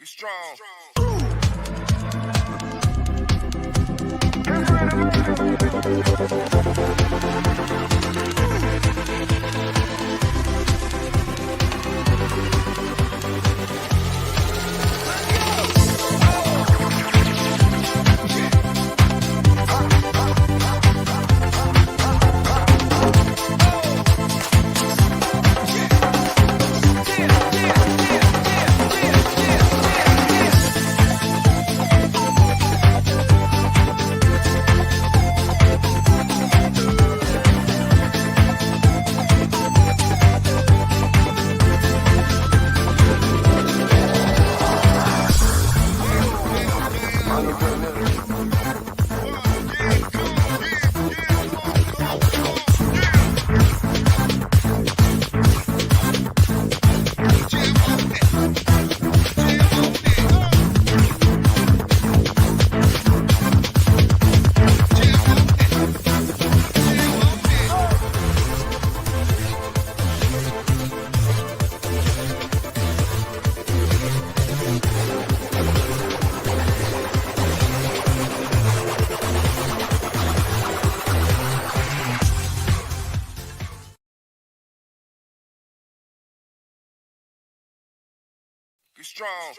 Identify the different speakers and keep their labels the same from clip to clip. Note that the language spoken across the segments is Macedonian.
Speaker 1: Be strong. Be strong.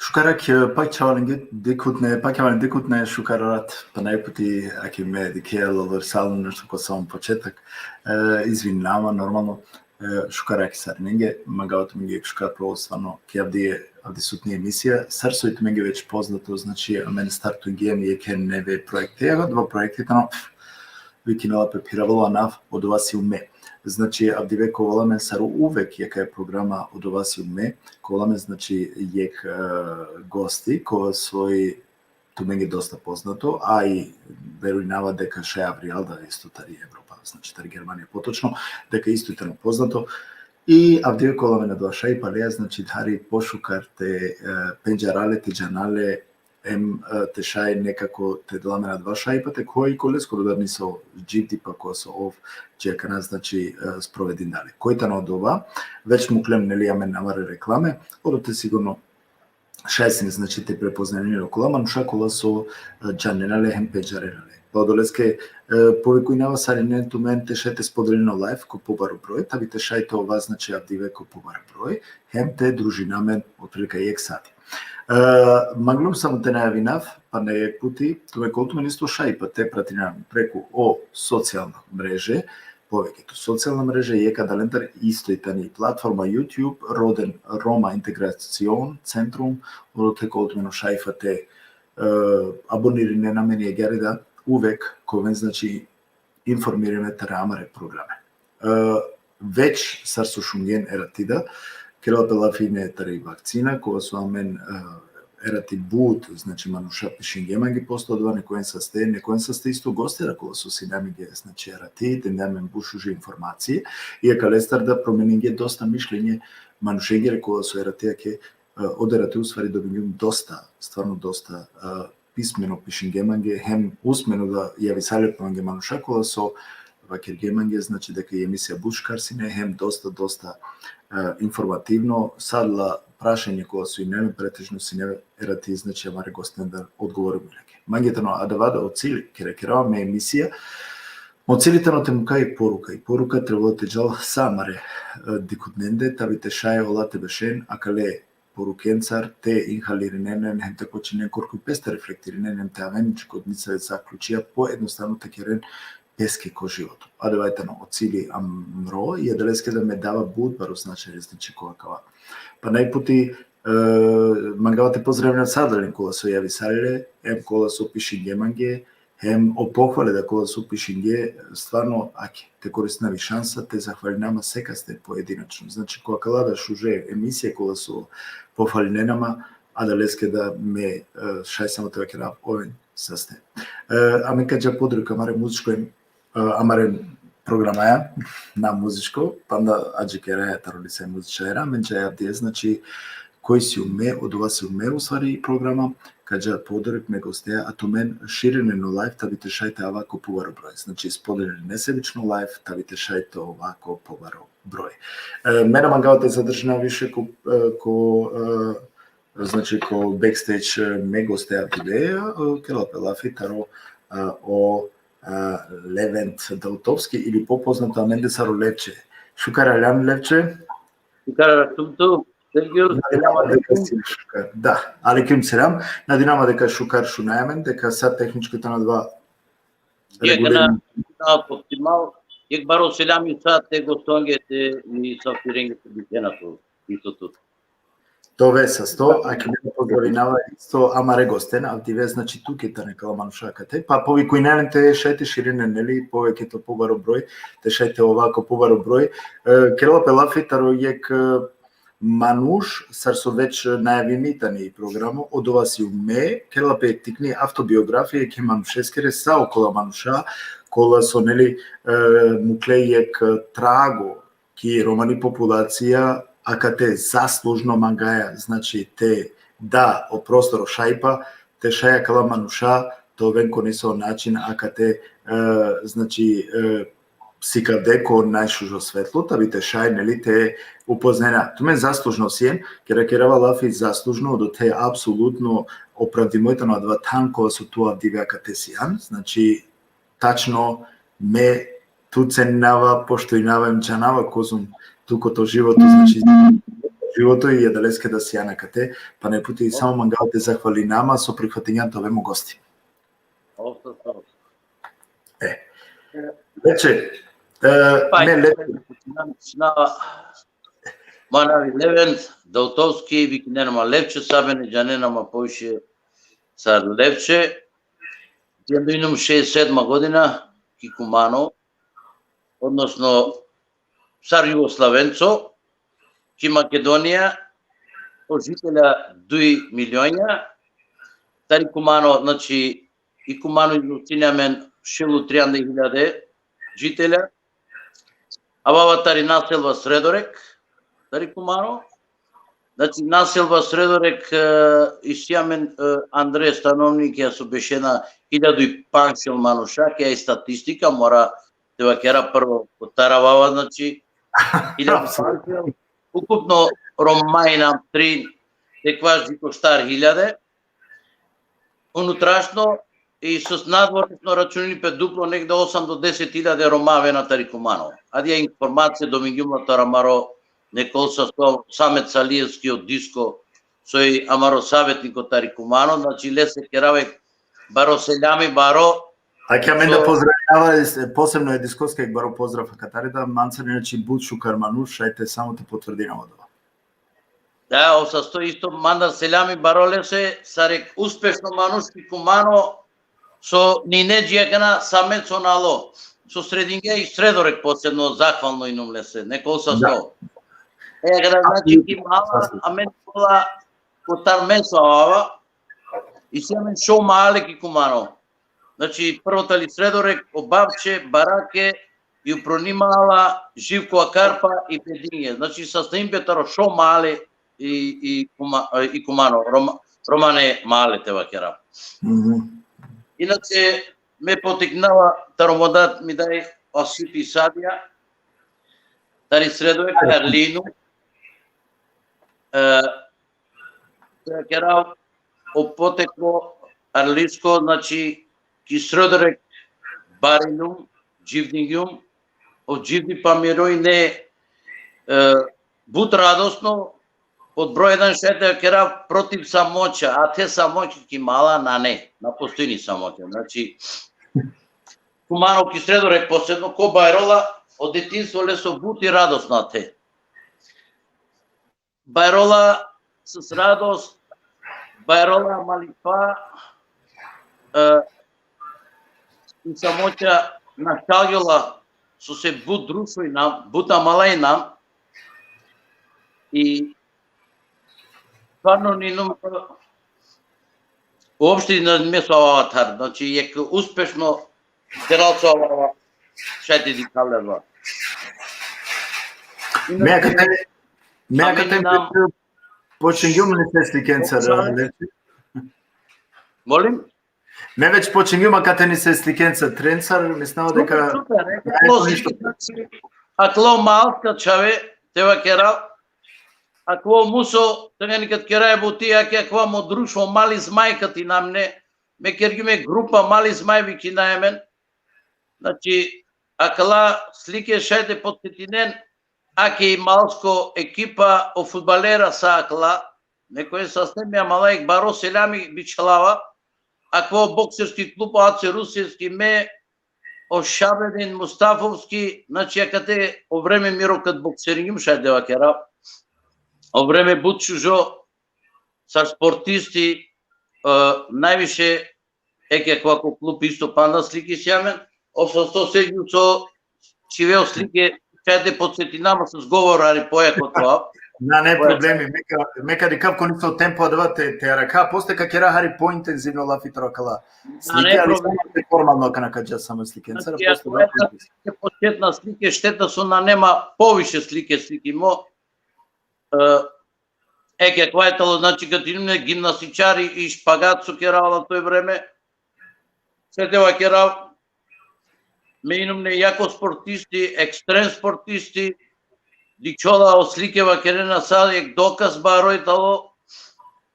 Speaker 2: Шукарак пак јавален декутне шукарат па најпути аки ме дикејал версално нешто ко самом почеток. Извинава нормално. Шукарак сарненге, магавато ми ги шукар правоствано ке авди сутни емисија. Сарсоите ми ги веќе познато, значи мен старту ген и кен неве проекти. Ега два проекти тано викинала пепиравала нав од ова си уме. Значи, авдиве коваламе сару увек јака е програма од ова си уме, коваламе, значи, јек гости, кои свој, ту менге доста познато, а и верујнава дека ше авријал, да исто тари Европа, значи тари Германија поточно, дека исто и познато. И авдиве коваламе на два шаи палеја, значи, тари пошукарте пенџарале, тиџанале, те шај некако те деламе на два шајпате, кој колеско додарни со GT па кој со ов, чека нас, значи, спроведин дали. Кој тано од ова, веќе му клем, нели, јаме наваре рекламе, одоте сигурно шајсин, значи, те препознани околама, но шакола со джаненале, хем пенџаренале. Па одолеске повикујнава саринен ту мен те шајте споделено лайф ко побару број, таби те шајте ова, значи, авдиве ко побару број, хем те дружинамен, отприлика јек сати. Маглум само те најавинав, па не јек пути, томе колту ме нисто шај, па те пратинам преку о социјална мреже, повеќето социјална мреже, јека далентар, исто и тани платформа YouTube, роден Рома Интеграцион Центрум, одоте колту ме шајфа те абонирине на мене јагари да увек, ковен, значи, информириме те рамаре програме. Веќе сарсо шунген ератида, Кела пелафине тари вакцина, кога со амен ерати бут, значи мануша пишингема ги постодува, некоен састе исто гостера, кога со синами ги, значи ерати, тендемен бушужи информации, и ака лестар да променинге доста мишлење, манушенгере кога со ератија ке од ерати усвари добињум доста, стварно доста писмено пишингеманге, хем усмено да јави салепнанге мануша, кога со вакергеманге, значи дека и емисија Бушкарсине, хем доста информативно, садла прашање кога со и неме претежно си не ерати, значи амаре гостен да одговори милеке. Мангетано адавада од цили, керекераваме емисија, од целитано те мука и порука треба да те джал самаре дикутненде, таби те шај ола те бешен, акале порукенцар, те инхалириненен, хем такочинен корку песте рефлектириненен, те авеничкот ница заклучија поедноставно такерен песке ко животот. Адевајтено, од цили амро, и аделеске да ме дава будбарус, значи која. Па најпути мангава те поздравljam sadalin кола со јави сареле, ем кола со пишингеманге, ем опохвале да кола со пишинге, стварно, аки, те користнави шанса, те захвалинама секасте поединачно. Значи, која калада шуже емисија кола со пофалиненама, а да леске да ме шај само те ваке овен састе. Аме каджа подрука маре музичко амаре програмаја на музичко, панда аджикера тароли се музичаера, менчаја дие, значи, кој си уме, од ова си уме усвари програма, каѓа подарок ме гостеа, а то мен ширене на лайф, табите шајте овако поваро број. Значи, споделени несебично лайф, табите шајте овако поваро број. Мене мангавате задржина више значи, ко бекстејдж ме гостеа тивеја, келапе лафи, таро о Левент Далтовски, или попознато Амендесаро Левче. Шукара Лян Левче?
Speaker 3: Шукара Тумту.
Speaker 2: Да, алейкум селам. Надинама дека Шукар шунајамен, дека са техничката на два
Speaker 3: регулирани. Оптимал, ек баро селам и са те гостонгете и софтиренгете битенато истото.
Speaker 2: Тоа са 100, а ке ме поздравинава исто амаре гостен, а тиве значи туке нека манушакате. Па повикујнените шајте ширине, нели, повеќето побаро број, те шајте овако побаро број. Керла Пелафи таројек Мануш, сар со веќе најавимитани програмо, од ова си уме, керла пе тикни автобиографија ке Манушескере са окола Мануша, кола со нели муклејек траго ки романи популација, а кате заслужно мангаја, значи те да о просторо шајпа, те шаја кала Мануша, то венко не со начин, а кате значи сика деко најшужо светло, таби те шај, нели, те упознена. Туме заслужно сиен, керакерава лафи заслужно, до те апсолутно оправдимојта на два танкова со тоа дивеака те сијан, значи, тачно ме туценава, поштојнава им чанава козум тукото живото, значи, живото и едалеске да сијана кате, па не пути само мангавате захвали нама со прихватењето ове му гости. Вече,
Speaker 3: Манави Левент, Далтовски, викиненама Левче, сабене джаненама поише цар Левче, јандуинум 67 година, Кикумано, односно цар Југославенцо, ки Македонија, жителя 2 милионја, тари Кумано, значи, и Кумано изустинямен шелу 300.000 жителя, а баба тари населба Средорек, тари Кумано, значи населба Средорек исјамен Андре становник ја со бешена 1500 мануша, ке е статистика, мора да вакера прво од тара баба, значи 1500, укупно Ромајна 3, текваш Дикоштар 1000, унутрашно и со надворешно рачуни пе дупло негде 8 до 10.000 ромаве на Тарикумано. Адија информација до меѓумна тарамаро неколса со Самет Салиевски од Диско сој амаро саветник од Тарикумано, значи лесе керавек баро селјами баро.
Speaker 2: А ќе ме да поздравјава, посебно е Дискоска и баро поздрав Катарида, манцани значи Бутшу Кармануш, ајте само те потврдинам од ова.
Speaker 3: Да, осасто исто манда селјами баро лесе, сарек успешно манушки Кумано, со Нинеджијакана Самет со Нало, со Срединге и Средорек посебно захвално инум лесе, некол са сто. Када значи ки мала, а мен кола котар месо ава, и се мен шо мале ки Кумано. Значи првото ли Средорек, Обабче, Бараке, и упронимала Живко Акарпа и Пединге. Значи састаим бетаро шо мале и Кумано, Романе мале те вакера. Иначе ме потикнава таромодат ми дај Осипи Садија, тари Средовек, Арлину, кера опотекло Арлиско, значи ки Средорек Баринум, Дживнингјум, од Дживни Памирој не бут радосно, Под број 1 шете кера против самоќа, а те самоќа ки мала на не, на постојни самоќа. Значи, Кумано ки средорек посебно, ко Бајрола, од детинство лесо бути радост на те. Бајрола с радост, Бајрола малипа, и самоќа нашталјала со се бут друштво и нам, бута мала и нам, и стварно ни уопште не ме со аватар, значи е успешно тералцо ова шети ди калева.
Speaker 2: Мејакате почингјум не се сликенца,
Speaker 3: Молим?
Speaker 2: Не веќе почингјума кате ни се сликенца тренцар, мислам дека
Speaker 3: Акло малка чаве, тева кера, акло мусо, тега никад кера е бути, аке аква мо друштво мали змајка ти намне, ме кергиме група мали змајви ки наемен, значи, акла слике шајде подсетинен, аке и малско екипа о фудбалера са акла, некој састемија малаик баро селами бичалава, ако боксерски клуб АЦ Русевски ме о Шабедин Мустафовски, значи акате о време мирокат боксерињум шајде вакера, о време бутчужо са спортисти, највише еке како клуб исто панда слики сјамен, обсто сегу со чивео слике шајде подсетинама со зговорари појако тоа.
Speaker 2: Не проблеми, мека дикав кони со темпо да те рака, после ка кера хари поинтензивно лафи трокала. Слике, али само формално кана каѓа само сликенца, после
Speaker 3: да почетна слике, штета со на нема повише слики мо. Еке квајтало, значи кога имаме гимнастичари и шпагат со керала тој време, сетева кера, ме имаме јако спортисти, екстрем спортисти, дичола од сликева керена садек доказ баројтало,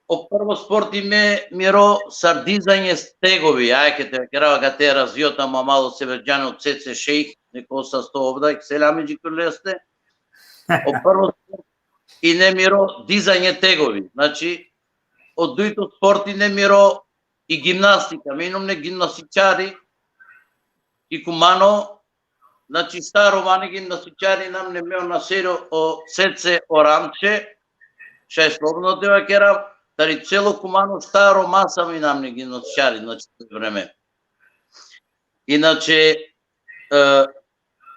Speaker 3: о прво спорт име миро сардизање стегови, ајке те керава га те развиота мало северџани од ЦЦ Шејх, неко са сто овда, селами джикулесте, о прво спорт и не миро дизање тегови, значи, од дуито спорти не миро и гимнастика, ме имаме гимнастичари и кумано, значи старо вани гимнастичари нам не мео на серио о ЦЦ Оранче, ша е слободно дева кера, тари цело кумано старо маса ми нам не гимнастичари, значи тој време. Иначе,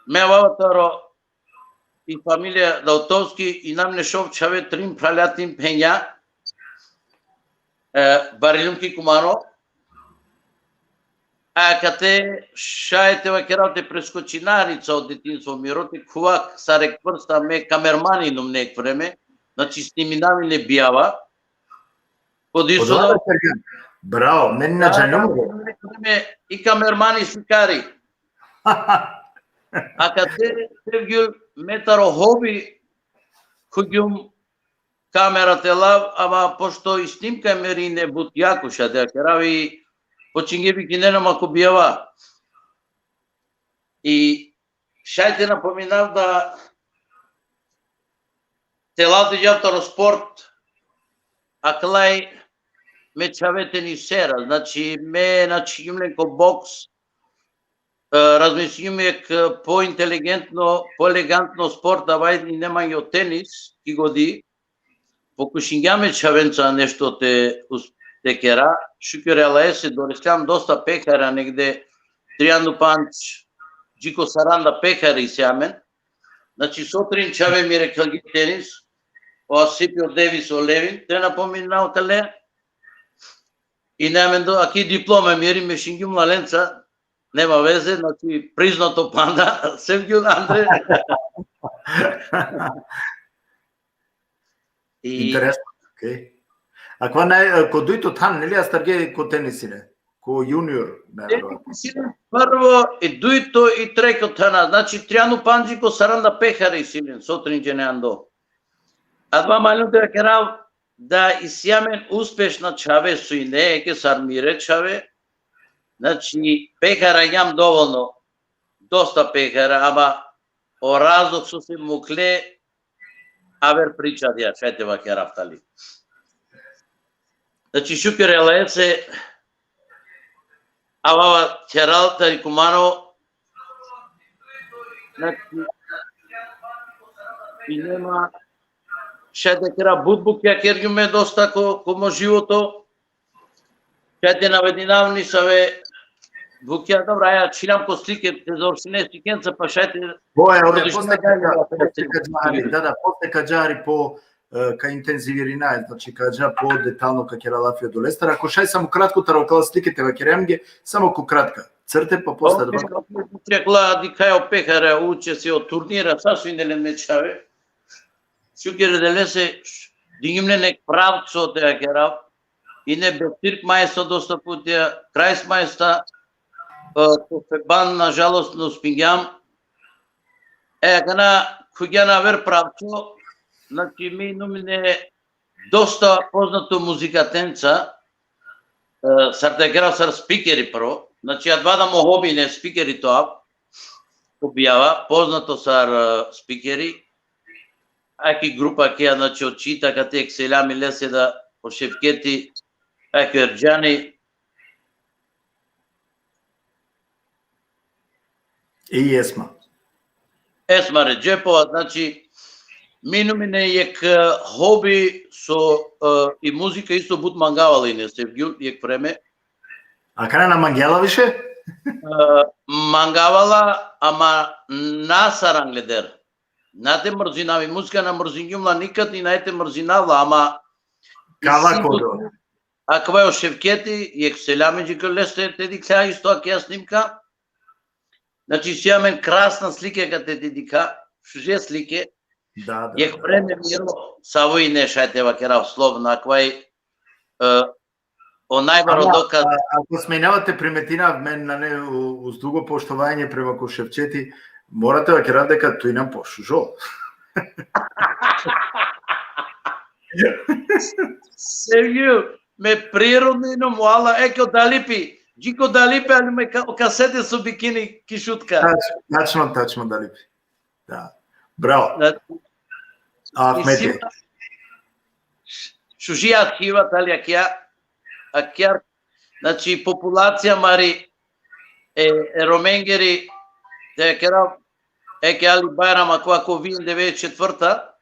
Speaker 3: ме ваватаро и фамилија Даутовски и нам не шовчаве трим пралјатим пења, барилумки кумано, а кате шајте вакерате прескочинарица од детинство мироте, кувак сарек прста ме камерманинум нек време, значи сниминави не бијава.
Speaker 2: Браво, не ни наџањуваме.
Speaker 3: И камермани сликари. А кате Севгиј метаро хоби, којум камерате лав, ама пошто и снимка мери не бут јако шаде, керави почингеби ги ненам ако бијава. И шајте напоминав да телади јавтаро спорт, аклај ме чавете ни сера, значи ме начинјумленко бокс, размислиме по-интелигентно, по-елегантно спорт, да вајд и немање од тенис, ки годи, покушињаме чавенца нешто те кера, шукерела есе, дореслам доста пекара негде, Тријанду Панч, Джико Саранда пекари сјамен, значи сотрин чаве ми рекал ги тенис, о Сипио Девис о Левин, те напоминал кале, и неамен до, аки диплома мери мешингјум лаленца, нема везе, значи признато панда, Севгиј Андре.
Speaker 2: Интересно, окей. А кога дојто там, нели јас тарге ко тенисине, ко јуниор,
Speaker 3: најверојатно. Прво и дуито и треко тана, значи Тријану Панџи ко Саранда пехари силен, сотрин џенеандо. А два малјуте керав да исјамен успешна чаве со и не, еке сармире чаве, значи пехара јам доволно, доста пехара, ама о разок со се мукле, авер прича дија шетева ке рафтали. Значи шукер елаесе авава черал тарикумано значи и нема шете кера будбук ја кергюме доста комо живото шете навединавни саве Букја добра, ја чилам ко слике, те заоршине сликенца, па шете...
Speaker 2: Тоа е, оде после каджари, да, после каджари по ка интензивирина, значи каджа по детално ка кера лафија до лестар, ако шај само кратко тарокала сликите ва керемге, само ко кратка, црте, па после да...
Speaker 3: Трекла дика ја опекаре, уче се од турнира, сасвин делен мечаве, шукере делесе, дигимне нек правцо те ја керав, и не бе цирк мајста доста путија, крајс мајста, Фебан, на жалост, но спингјам. Кана куѓана вер правцо, значи ми номине доста познато музикатенца, сартекера сар спикери прво, значи ја двада мо хоби не спикери тоа, објава, познато сар спикери, аки група ке, значи очита кате екселами лесе да о Шевкети, аки Ерджани,
Speaker 2: И Есма.
Speaker 3: Есма Реджепова, значи, минумине ек хоби со и музика исто бут мангавала и не Севгюл, ек време.
Speaker 2: А кај на мангела више?
Speaker 3: Мангавала, ама на сарангледер. Нате мрзинави, музика на мрзингюмла никад ни наете мрзинавла, ама...
Speaker 2: Кава кодо?
Speaker 3: А кава е Шевкети, ек селяме джиколесте, те дикса исто аки ја снимка. Значи си имаме красна слика каде ти дика, шуже слике.
Speaker 2: Да.
Speaker 3: Јек време миро савој не шајтева керав словно, аквај о најбаро доказ.
Speaker 2: Ако сменавате приметина мен на не уз дуго поштовање према Кошевчети, морате да керав дека тој нам пошужо.
Speaker 3: Сергио, ме природно и номуала, еко далипи. Джико Далипе, али ме касете со бикини кишутка.
Speaker 2: Тачно Далипе. Да. Браво. Ахмети.
Speaker 3: Шужија хива, дали акјар, значи популација мари роменгери, да керав, еке али Байрама, која вин 94-та,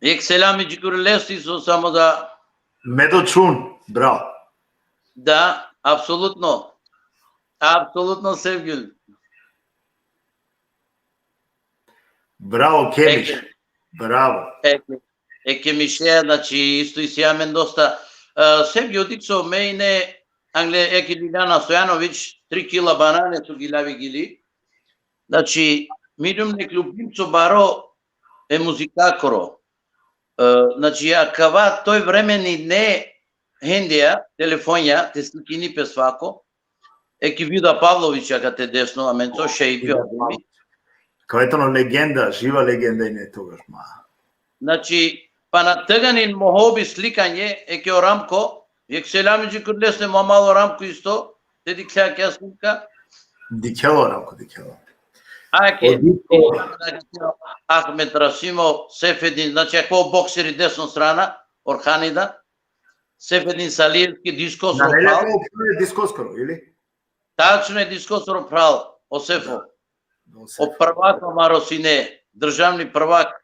Speaker 3: ек селами джикурелести со само да...
Speaker 2: Медочун, браво.
Speaker 3: Да, апсолутно. Апсолутно Севгюл.
Speaker 2: Браво, Кемиш. Браво.
Speaker 3: Еке Мише, значи, исто и сијамен доста. Севгюл диксо мејне, Англе, еке Лиляна Стојановиќ, 3 кила банане су ги лави гили. Значи, мидум нек любимцо баро е музикакоро. Значи, акава тој времени не хендија, телефонја, те сликини песвако, еки Вида Павловиќа кате десно, а мен то ше и био.
Speaker 2: Кајтано легенда, жива легенда и не тогаш, ма.
Speaker 3: Значи, па на тъганин мохоби сликање, еке о Рамко, ек селами джикур лесне мало Рамко исто, те диксеа ке слика.
Speaker 2: Дикело Рамко, дикело.
Speaker 3: Аке, Ахмет Расимов, Сефедин, значи ако боксери десно страна, Орханида, Сефедин Салиевски, Дискосро прал.
Speaker 2: Дискоскоро, или?
Speaker 3: Тачно е Дискосро прал, Осефо. О првак Маросине, државни првак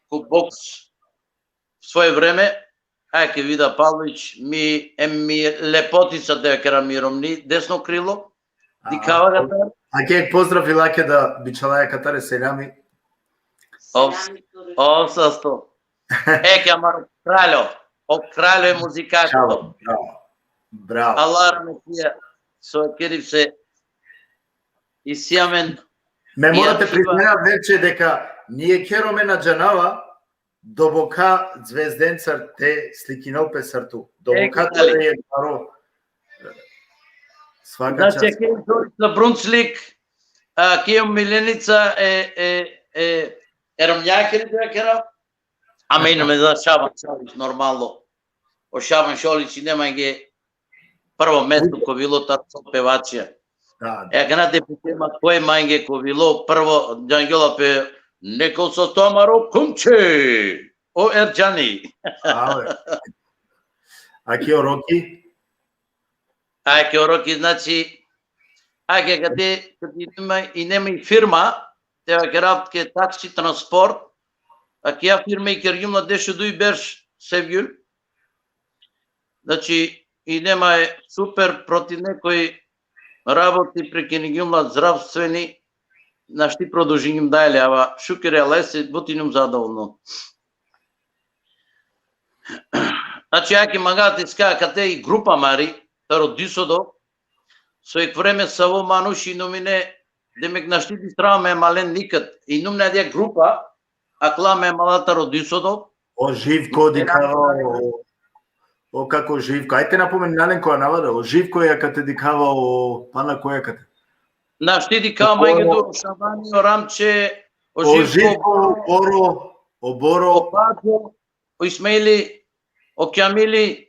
Speaker 3: ко бокс в своје време, ајке Вида Павловиќ, ми лепотица да ја кера миромни, десно крило, дикава гата.
Speaker 2: А ке поздрав и лаке да бичалаја катаре селями.
Speaker 3: Осасто. Еке Амаро Кралјо. О Кралјо е музикачко.
Speaker 2: Браво.
Speaker 3: Аларме тија, со керив се и сијамен.
Speaker 2: Ме морате признава вече дека ние кероме на Джанава добока звезденцар те сликинал песарту. Добока тоа е паро. Свака част.
Speaker 3: Значи, ке за Брунцлик, ке Миленица е ромњакери да кера, а мене ме за Шабан Шолич нормално. О Шабан Шолич и нема ги прво место кој било тарцо певачија.
Speaker 2: Да.
Speaker 3: Кана те питема кој мајге кој било прво Ѓангела пе Neko sa to Amaro Kumche. O Erjani.
Speaker 2: Ale. Aki Oroki?
Speaker 3: Ајке Ороки, значи, ајке каде нема и фирма, тева ке работ ке такси транспорт, а ке ја фирма и ке рјумна деше дуј берш Севгюл. Значи, и нема е супер против некои работи преке ни гјумна здравствени, нашти продолжи нјум дајле, ава шукере лесе, бути нјум задоволно. Значи, ајке магате ска каде и група мари, таро дисодо, со ек време са во мануши номине, демек нашти дистраме мален никад, и нум недја група, а кламе малатаро дисодо.
Speaker 2: О Живко дикава, о како Живко, ајте напомен нален која навада, о Живко ја кате дикава о пана која кате.
Speaker 3: Нашти дикава мајге до Шабани, о Рамче, о
Speaker 2: Живко, о Боро,
Speaker 3: о Баджо, о Исмаили, о Кјамили,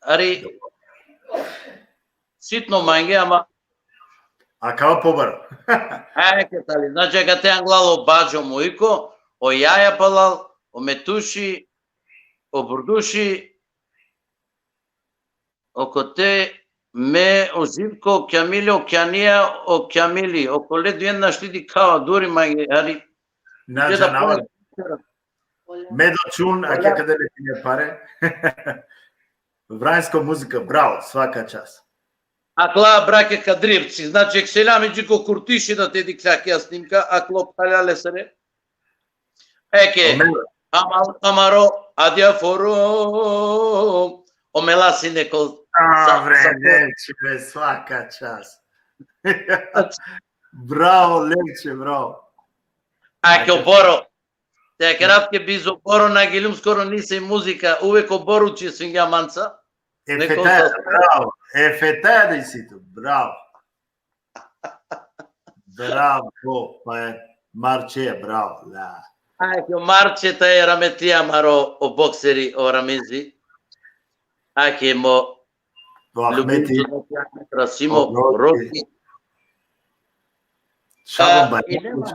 Speaker 3: ари, ситно мајге, ама...
Speaker 2: А као побара?
Speaker 3: Ајке тали, значи кате англало Баджо Моико, о Јаја Палал, о Метуши, о Бурдуши, о Коте, ме, о Живко, о Кјамили, о Кјанија, о Кјамили, о Коле дуен нашти дикава, дури мајге, ари...
Speaker 2: Наджа навада. Медо Чун, а ке каде ле ти паре? Врајнска музика, браво, свака час.
Speaker 3: Акла браке кадривци, значи екселями джико куртиши да те дикляке снимка, акло паляле саре. Еке, амаро, адја форо, омеласи неко...
Speaker 2: Левче, бе, свака час. Браво, Левче, браво.
Speaker 3: Аке оборо, те кератке биз оборо на гилум скоро нисе музика, увек оборо че свиња манца.
Speaker 2: Ефетаја, браво, ефетаја да исито, браво. Браво, па е Марче, браво, да.
Speaker 3: Ајке, Марчета е раметија маро о боксери, о рамези. Ајке мо
Speaker 2: Ахмети,
Speaker 3: Расимо, Роки.
Speaker 2: Шабан Барамович.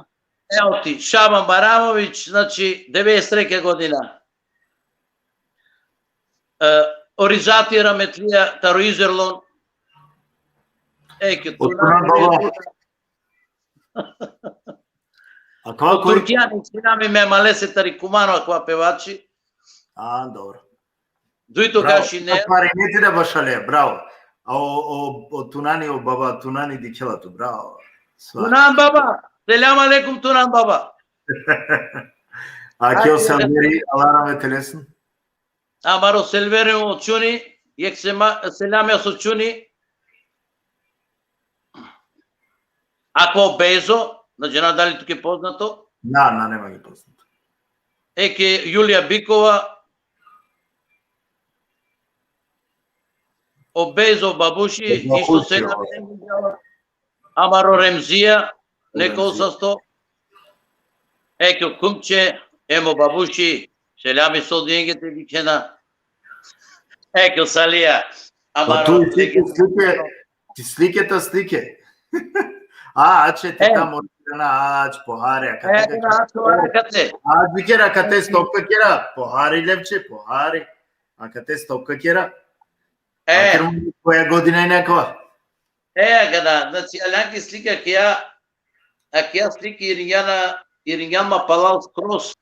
Speaker 3: Ево ти, Шабан Барамович, значи 93 година. Оризати раметлија Тароизерлон. Еке,
Speaker 2: А кога кој?
Speaker 3: Туркијани синами ме малесе тарикумано аква певачи.
Speaker 2: А, добро.
Speaker 3: Дуито каши не.
Speaker 2: Пари не ти да башале, браво. А о Тунани, о баба Тунани дикелато, браво.
Speaker 3: Тунан баба, селам алейкум Тунан баба.
Speaker 2: А ке о Селвери, алараме телесн?
Speaker 3: Амаро Селвери о Чуни, јек селаме со Чуни. Ако Безо, значи дали тук е познато?
Speaker 2: Нема ги познато.
Speaker 3: Еке Јулија Бикова, о Безо Бабуши, исто се Амаро Ремзија, неко састо. Еке Кумче, емо Бабуши, селами со деньгите викена. Еке Салија, Амаро...
Speaker 2: Ти слике. Аче те тамо ач похаре. Ач викера кате стопка кера, похари Левче, похари. А кате стопка кера? Која година е некова?
Speaker 3: Када, значи, алјанки слика ќе слика Ирињама Палал скрос,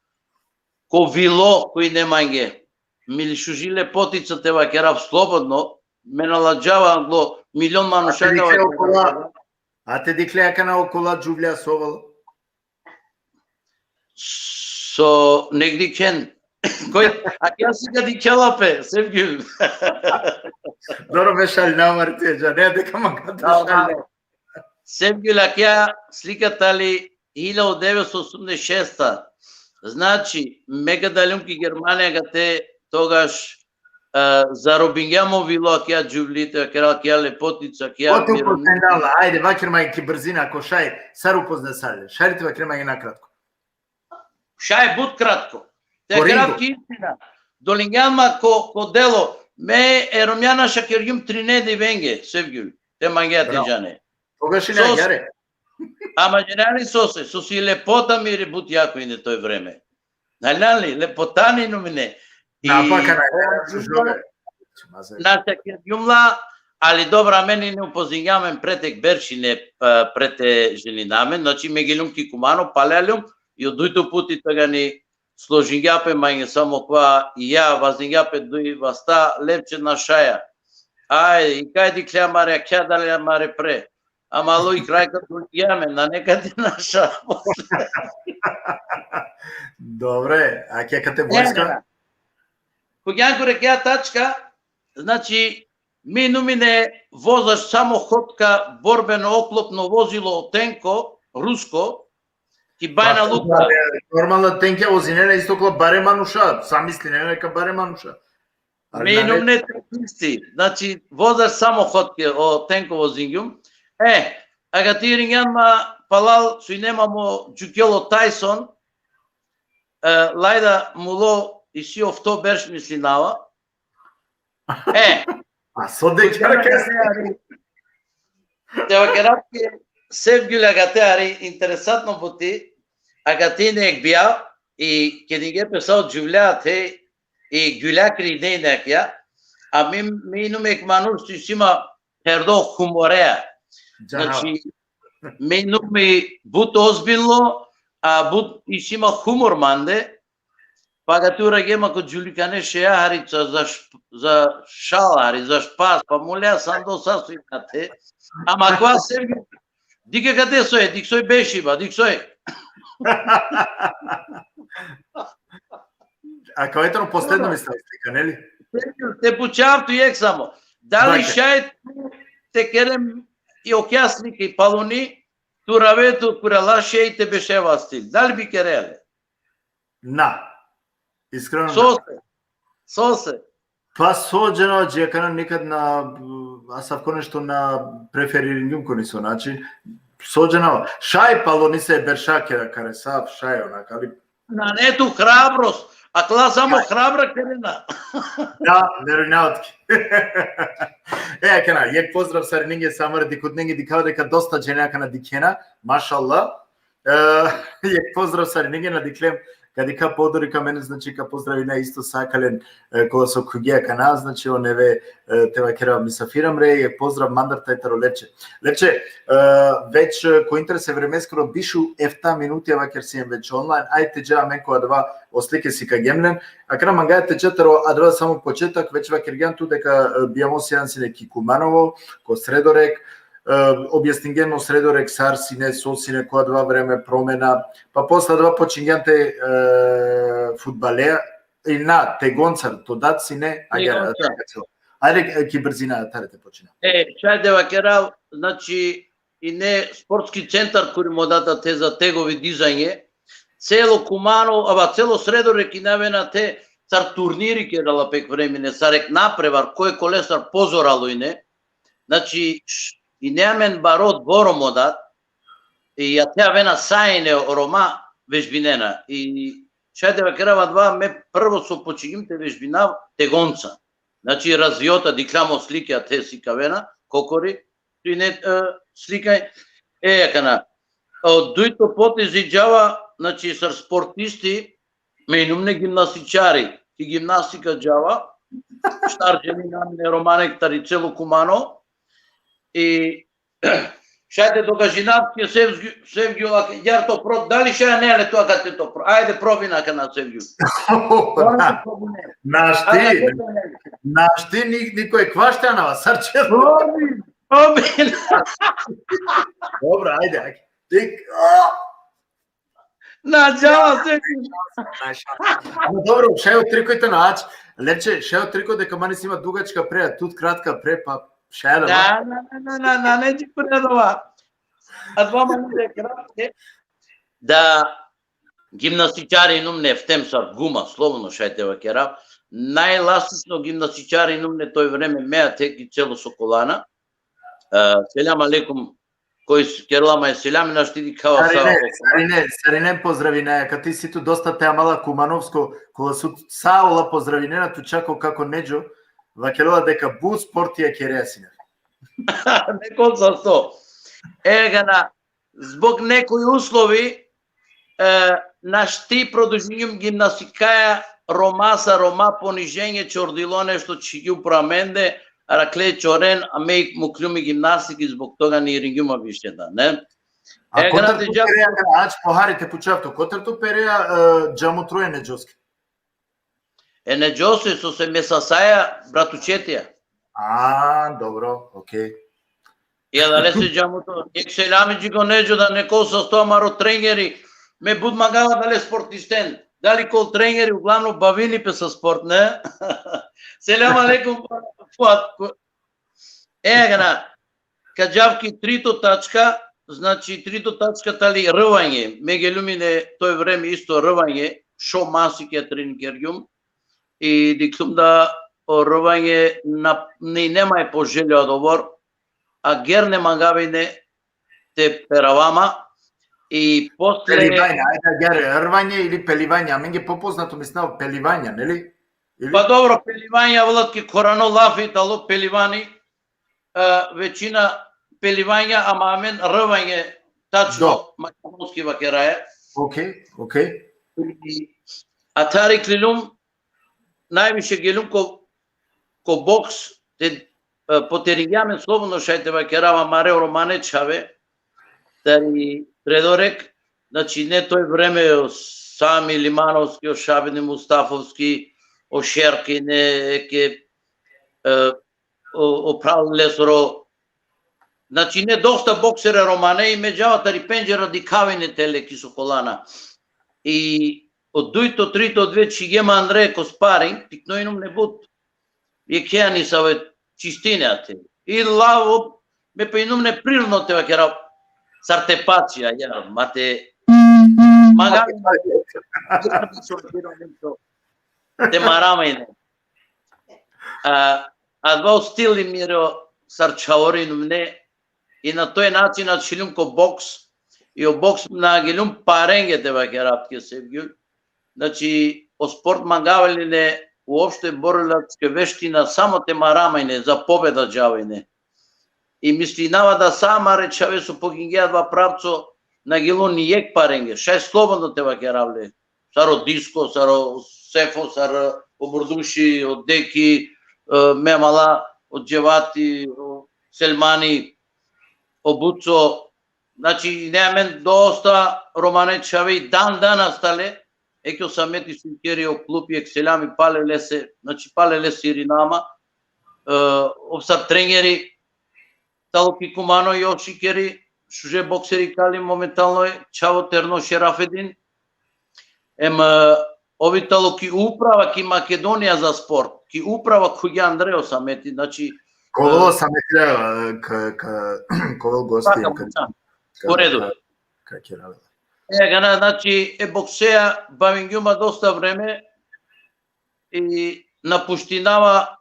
Speaker 3: ко вило кој не манге. Мили шужиле потица тева керав слободно, ме наладжава англо, милион манушакава.
Speaker 2: А те диклејака на окола джувлја совал?
Speaker 3: Со негдикен. А ќе сега дикелапе, Севгюл.
Speaker 2: Добро бешали намарте, не дека магата шали.
Speaker 3: Севгюл, а ќе сликата ли 1986-та. Значи, мега далјунки Германија гате тогаш заробињамо вило ќе джувлите, ќе лепотница, ќе
Speaker 2: миронина. Ајде, вакерма и ки брзина, ако шај, сар упозне саде. Шарите вакерма и накратко.
Speaker 3: Шај буд кратко. Те кратки истина. Долињама ко дело, ме еромјана шакерјум 3 неди венге, Севгюл. Те мангеа тежане.
Speaker 2: Тогаш и не јаре.
Speaker 3: Ама ģenerali со си лепота ми ребут јако и не тој време. Нали, лепота ни номине.
Speaker 2: Напака на
Speaker 3: Наша јумла, али добра мене не упозињамен претек бершине прете женинамен, значи мегилум кумано палелум и од дујто пути тога ни сложињапе мање само ква и ја вазињапе дуи васта лепче на шаја. Ајде, и кај ди клеа маре, кја дале маре пре. Ама луј крај като јаме, на некаде наша.
Speaker 2: Добре, а ќе кате војска?
Speaker 3: Кога рекеа тачка, значи, ми номине возаш само ходка борбено оклопно возило тенко, руско, и бајна лука.
Speaker 2: Нормално тенке вози, не исто кога баре мануша, сам мисли, не нека баре мануша.
Speaker 3: Ми номине тенкисти, значи, возаш само ходке о тенко возињум. Ага ти рингјанма палал, суј немамо Джукело Тајсон, лајда муло и си овто берш мислинава.
Speaker 2: А со дека
Speaker 3: Тева керапке Sevgül Agatari interesantno buti, Agatine ekbia i kedige pesao cümlate i gülakri deynek ya. A mi numek manur sima perdo humorea. Znači, mi numi but ozbiljno, a but isima humor mande, pa ga tu ragema kod Đulikane šeja harica za šalari, za špas, pa mulja sam do sasvimate. Ama kva Sevgül Дике каде сој, дик сој беши ба, дик сој.
Speaker 2: А кај ето последно ми става слика, нели?
Speaker 3: Те пучав ту јек само. Дали шајт те керем и окја слика и палуни, ту равето курала шеј те бешева стил. Дали би кереле?
Speaker 2: На. Искрено.
Speaker 3: Сосе.
Speaker 2: Па соđeno, джекана никад на асавко нешто на преферингјум кони со начин. Соđено, шај палони се бершаке да каре сав шај онак, али
Speaker 3: На нету храброст, а кла само храбра керена.
Speaker 2: Да, нерујнаутки. Кана, јек поздрав са ринге самар дикот неги дикава дека доста џенака на дикена, машалла. Јек поздрав са ринге на диклем каде ка подори ка мене, значи ка поздрави на исто сакален кога со кугија кана, значи оневе тева кера мисафирам ре, ја поздрав мандар тајтаро лепче. Лепче, веќе кој интерес е времескоро бишу ефта минути ава кер си веќе онлайн, ајте джа мен која два ослике си ка гемлен, а кра мангајате четаро, а два само почеток, веќе ва кергјан ту дека бијамо сијан си неки Куманово, ко Средорек, објаснингено Средорек, Сарсине, Сосине, која два време промена, па после два почињанте фудбалеа и на Тегонцар, то дат си не, ајде ки брзина тарете почина.
Speaker 3: Шај дева кера, значи и не спортски центар кој му дата те за тегови дизање, цело Кумано, аба цело Средорек и навена те цар турнири керала пек времене, сарек напревар, кој колесар позорало и не, значи и неамен барот боромодат, и ја теа вена сајне орома вежбинена. И шајдева керава два ме прво со почињимте вежбина Тегонца. Значи развиота дикламо слика те сика вена, кокори, и не сликај. Кана, од дујто потези џава, значи сар спортисти, менумне гимнастичари, и гимнастика џава, штарџени намне романек тари цело Кумано, и шајте тога жинатки Sevgül јарто про, дали шаја не е тоа кате то про, ајде проби нака на Sevgül.
Speaker 2: Нашти никој кваштјанава, сарче.
Speaker 3: Проби.
Speaker 2: Добра, ајде.
Speaker 3: На џава Sevgül.
Speaker 2: Добро, шај од трикојте на ач, лепче, шај од трикој дека мани си има дугачка пре, тут кратка пре, па шај да.
Speaker 3: Да, не ти предова. А двама не кратке. Да гимнастичари numne в темсар гума, словно шајтева кера. Најласично гимнастичари numne тој време меа теки цело со колана. Селам алейкум, кој керлама е селам на штиди кава са.
Speaker 2: Саринен поздравине, кај ти си ту доста теа мала Кумановско, кога су саола поздравинена ту чако како неџо, вакелова дека бу спортија кереасине.
Speaker 3: Некол за сто. Гана, због некои услови, наш ти продолжињум гимнастикаја Рома понижење чордило нешто ќе ги упраменде, ракле чорен, а мејк му клюми гимнастики, због тога ни рингјума више да, не?
Speaker 2: А котар ту переја, ач похарите пучавто, котар ту переја джаму троје неџоски?
Speaker 3: Неџоси со се месасаја братучетија.
Speaker 2: Добро, окей.
Speaker 3: Ја да не се джамуто, ек селами джиго неџо да неко со стомаро тренери, ме буд магава дали спортистен, дали кол тренери, углавно бавини пе со спорт, не? Селам алейкум, Фуат. Гана, каджавки трито тачка, значи трито тачка тали рвање, мегелумине тој време исто рвање, шо маси ке тренинγκерјум, и диклум да рвање не немај пожелја одобор, а герне магавине те перавама и после...
Speaker 2: Пеливања, ајде гере, рвање или пеливања, а менге попознато ми става пеливања, нели?
Speaker 3: Па добро, пеливања, владки корано лафи, тало пеливани, веćina пеливања, ама амен рвање, тачно, македонски вакерае.
Speaker 2: Окей.
Speaker 3: А тари клилум, највише гелум ко бокс, потерингјаме слободно шајте вакерава Марео Романечаве, тари Предорек, значи не тој време Сами Лимановски, о Шабини Мустафовски, о Шеркине, о Правил Лесоро, значи не доста боксере Романе и меѓава тари пенџера дикавине телеки со колана. И од дуито трито две чигема Андре ко спаринг, пикноинум не буд, je kjeni sa ove čistinjati. I lavo, me pa inum ne prirodno te vakera sartepacija, ja, mate, magari, te maramajne. A dva stili miro sarčaorinum ne, i na toj način načilum ko boks, i o boks na gilum parenge te vakera tke sevgjul. Znači, o sport mangavaline uopšte borilačke veštина само те марамајне за победа джавајне. И мислинава да сама речаве со погингеа два правцо на гилон нијек паренге, шај слободно те вакеравле. Саро диско, саро сефо, саро обордуши, од деки, мемала, од джевати, селмани, обуцо. Значи, неамен доста романечаве и дан стале, Еки осамети синкери о клуб и екселами пале лесе, значи пале лесе иринама, обсар тренери, тало кикумано и ошикери, шуже боксери кали моментално е, чаво терно Шерафедин, ови тало ки управа ки Македонија за спорт, ки управа кој ја Андре осамети, значи...
Speaker 2: Коло осамети, коло гости...
Speaker 3: По реду.
Speaker 2: Как е работа?
Speaker 3: Гана, значи, боксеја бавингјума доста време и напуштинава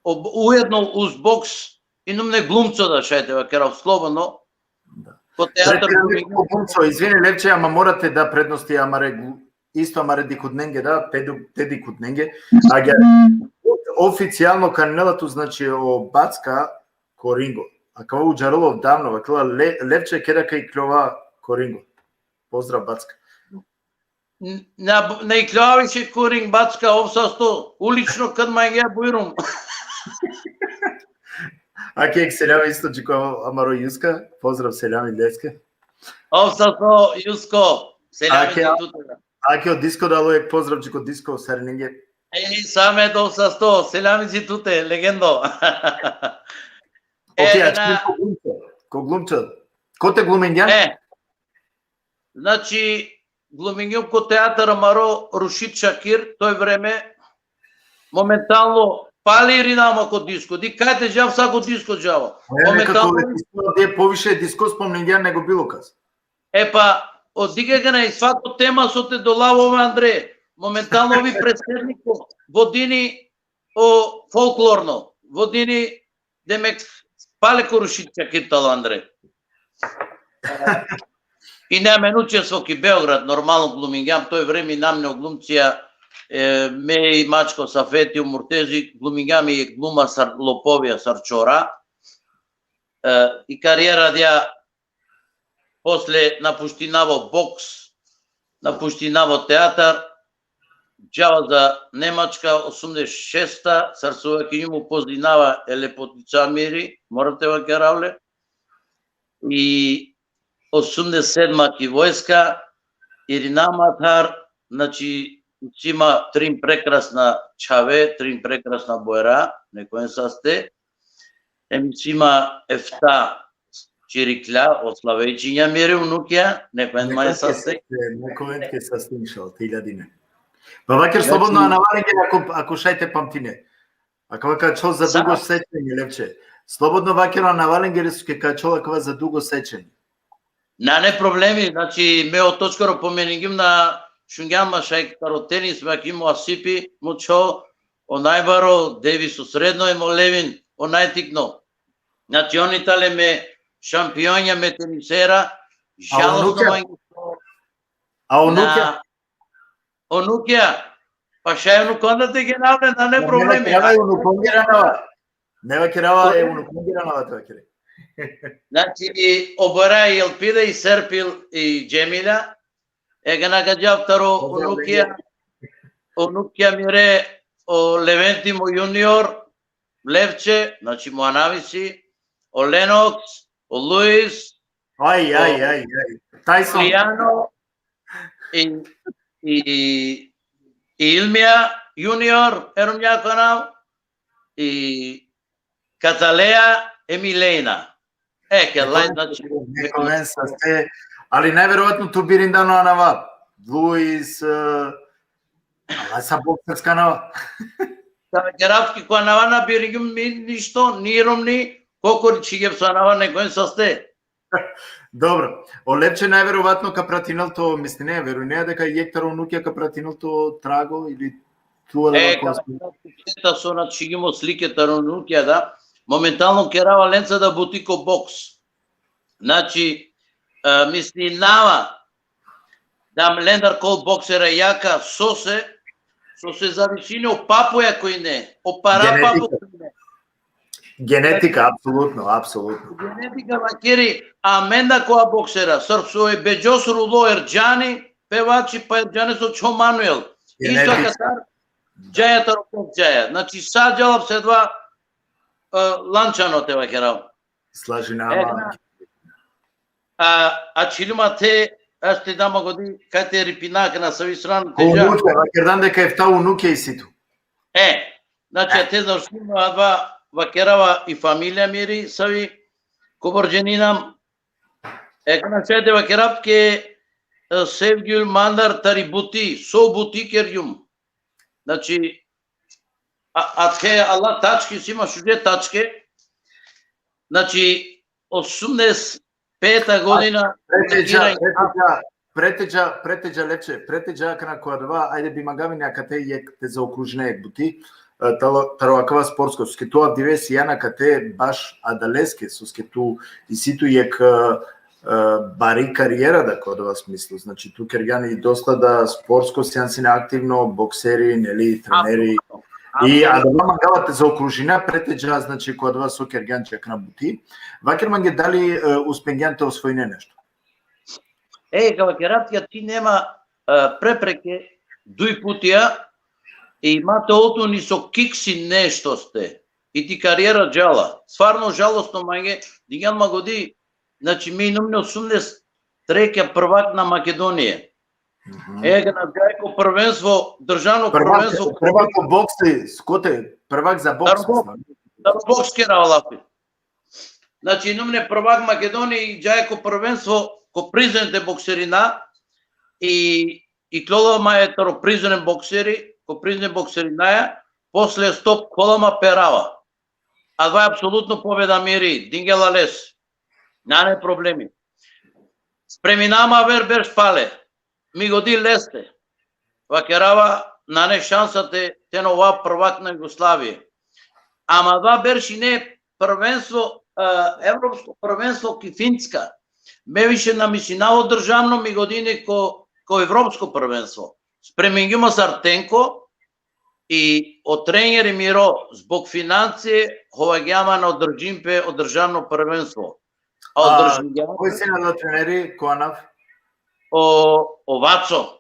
Speaker 3: уедно уз бокс и не глумцо да шајте вакерав слободно. По театар
Speaker 2: глумцо, извини Левче, ама морате да предности исто амаре дикудненге, да, теди кудненге. Аѓа официјално канелато значи о Бацка Коринго. А као уџаролов давно, вакела Левче керака и клова Коринго. Поздрав Бацка.
Speaker 3: На иклавише Коринг Бацка обсасто улично кад мајге буирум.
Speaker 2: Аке селјави исто джико амаро Јуска, поздрав селјави Леске.
Speaker 3: Обсасто Јуско, селјави тута.
Speaker 2: Аке од диско дало е поздрав джико диско сарнинге.
Speaker 3: Саме до обсасто, селјави туте, легендо.
Speaker 2: Оке, ко глумчо. Ко те глумиња?
Speaker 3: Значи, глумињу ко театар Маро Рушид Шакир, тој време, моментално пали иринама ко диско. Ди кајте джав сако диско джава.
Speaker 2: Моментално е повише диско спомнења него било каз.
Speaker 3: Епа, од дига на свако тема со те долавоме Андре. Моментално ви председнико водини о фолклорно. Водини демек пале ко Рушид Шакир тало Андре. И неамен учество ки Београд, нормално глумињам, тој време намне глумција, ме и Мачко Сафети, Муртези, глумињам и глума сар Лоповија Сарчора. И кариера дја после напуштинаво бокс, напуштинаво театар, джава за Немачка 86-та, сарсува ки му познава е лепотица мири, морате ва керавле. И 87-ма ки војска, Ирина Матар, значи има трим прекрасна чаве, трим прекрасна боера, некоен састе. Има ефта чирикля, од Славејчиња мири унукија, некоен мај састе.
Speaker 2: Некоен ке састиншал, тилјадине. Па вакер слободно навалење ако шајте памтине. Ако вака чол за дуго сечење, Левче. Слободно вакер навалење ке качол ако за дуго сечење.
Speaker 3: Не проблеми, значи ме оточкаро поменингим на шунгјама шајк таро тенис, ваки му асипи, му чо, о најбаро, девисо средно е мо левин, о најтикно. Значи они тале ме шампионја ме тенисера, жалостно мајко.
Speaker 2: А онукја?
Speaker 3: Онукја, па шај онуконда те ги навле, не проблеми.
Speaker 2: Не вакерава е унуконгиранава тоа.
Speaker 3: Значи, обора и Елпида и Серпил и Джемиля, ега нагаѓав таро онукја мире о Левенти му јуниор, Левче, значи му анависи, о Ленокс, о Луис,
Speaker 2: Ај. Тајсон.
Speaker 3: Лијано и Илмија јуниор, ером јаконав, и Каталеја Емилејна. Значи,
Speaker 2: али најверојатно ту бириндано анава. Луис, ала са боксерска нава.
Speaker 3: Геравски која навана бирингим ништо, ниромни, кокори чигев со нава некој састе.
Speaker 2: Добро. О Лепче најверојатно ка пратинал то, мисли не, веројно дека јектар онуќа ка пратинал то траго или туа да
Speaker 3: кога со на чигимо сликета онуќа да. Моментално керава ленца да бутико бокс. Значи, мисли нава да лендар кол боксера јака со се зависини о папоја кој не, о пара папо кој не.
Speaker 2: Генетика, апсолутно.
Speaker 3: Генетика вакери, а менда која боксера, српсо е Беџос Руло Ерџани, певачи па Ерџани со Чо Мануел. Исто катар, џајата роков џаја. Значи, саđалав се два ланчано те вакерав.
Speaker 2: Слажи нама.
Speaker 3: А чилима те, аз те дама годи, кај те рипинака на сависран тежа.
Speaker 2: Унуке, вакердан дека ефта унуке и ситу.
Speaker 3: Значи, те завшима два вакерава и фамилија мири, сави, коборџенинам. Кана чајте вакерав ке Севгюл Мандар Тарибути, со бутикерјум. Значи, а те ала тачки си има шуѓе тачки. Значи 85-та година
Speaker 2: претеџа Лепче, претеџа кана која ајде би магами некате јек те заокружне бути. Тароакава спортско ске тоа дивеси јана кате баш адалеске со ске ту и ситу јек бари кариера да која смислу. Значи ту кергјани доста да спортско сјансине активно боксери, нели тренери. И да магавате за окружина претеџа, значи која со кергјанчек на бути. Вакерман ги дали успењанте освоине нешто?
Speaker 3: Кава кератија ти нема препреке дуј путија и имате оту ни со кикси нешто сте. И ти кариера джала. Стварно жалостно мајге, дигјан годи, значи ми номне 83-ка првак на Македонија. На гајко првенство, државно првенство.
Speaker 2: Првак по бокси, скоте, првак за бокс.
Speaker 3: Да бокс керавалапи. Значи номне првак Македонија и гајко првенство ко признате боксерина и клолама е таро признен боксери, ко признен боксеринаја, после стоп колама перава. А два е апсолутно победа мири, дингела лес. Не проблеми. Спреминама вербер шпале. Ми годи лесте. Вакерава на не шансате те нова првак на Југославија. Ама два берши не првенство, европско првенство ки Финска. Ме више на мисинаво државно ми години ко европско првенство. Спремингима Сартенко и од тренери Миро због финанција ховаѓама на одржимпе од државно првенство. одржи ја.
Speaker 2: Кој си на тренери, Коанав?
Speaker 3: Овацо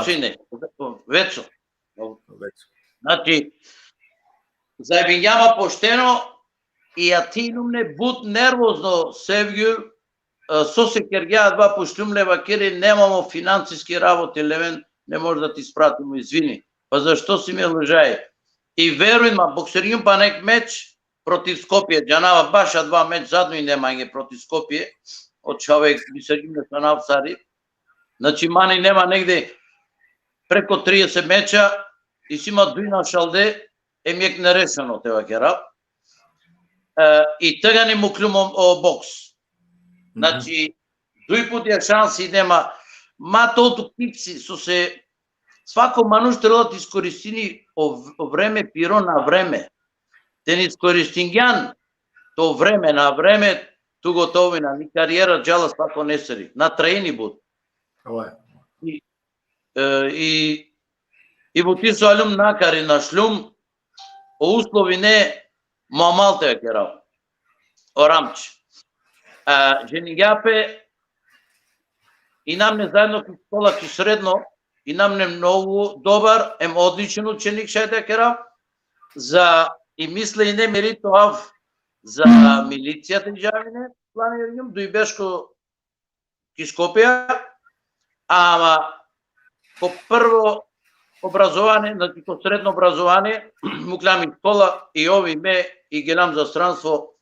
Speaker 3: и не, Вецо. Значи, зајбињама поштено и атинумне бут нервозно Севгюл, со се кергја два поштумлева кери, немамо финансиски работи, Левен, не може да ти спратимо, извини. Па зашто си ме лъжај? И веруј ма, боксеријум па нек меч против Скопје, Џанава баша два меч задно и немање против Скопје, од човек би се гимне на навцари. Значи мани нема негде преко 30 меча и си има дуј на шалде, емјек нерешено тева кера. И тега не му клюмом бокс. Значи, дуј пут ја шанси нема, ма толку кипси со се, свако мануш треба да искористини време пиро на време. Тен искористингјан то време на време, ту готовина, ни кариера джала свако не сери, на траини буд. И во ти со алюм накари на шлюм, о услови не мамалте ја керав, о рамч. Жениѓапе, и нам не заедно ки школа ки средно, и нам не многу добар, одличен ученик ше ја керав, за и мисле и не мери тоа за милицијата џавине, планирањум, дој бешко ки Скопје, ама по прво образование, значи по средно образование, му клами школа и ови ме и гелам за странство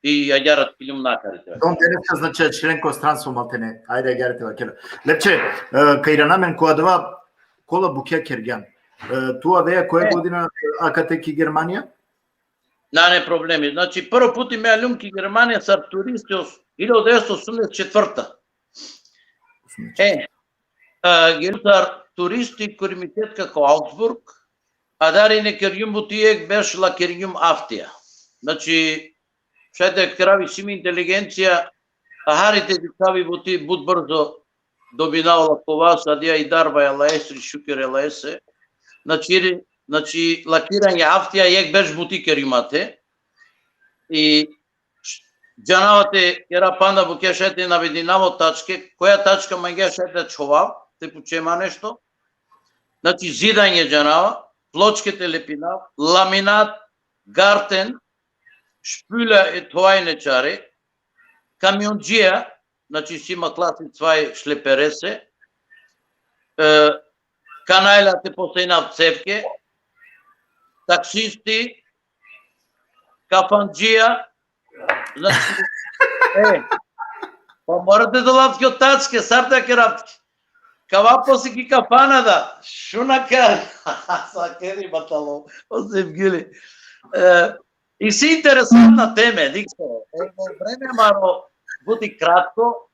Speaker 3: и ја ѓарат килум накарите.
Speaker 2: Дон денеска значи член ко странство малтене. Ајде ја ѓарате вакела. Лепче, кај ранамен која дава кола букја Кергјан. Туа веја која година АКТ ки Германија?
Speaker 3: Не проблеми. Значи прво пут и ме алюм ки Германија са туристи 1984. Гелтар туристи комитет како Аугсбург, а дари не керјум бутиек беш ла керјум Автија. Значи, шете крави сими интелигенција, а харите дикави бути бут брзо добинала кова, садија и дарба ја лаесри, шукер ја лаесе. Значи, лакирање Автија ек беш бути керјумате. И Џанавате кера панда бу кешете на видинаво тачке, која тачка ма гешете човав, те почема нешто. Значи зидање Џанава, плочките лепина, ламинат, гартен, шпюля и тоајнечари, камионџија, значи си има класи цвај шлепересе, канајлате посејна цевке, таксисти, кафанџија. Значи, па морате да лапки од тачке, сарта ке рапки. Кава поси ки кафана да, шуна кар, сакери батало, озевгили. И си интересантна теме, диксо, време маро бути кратко,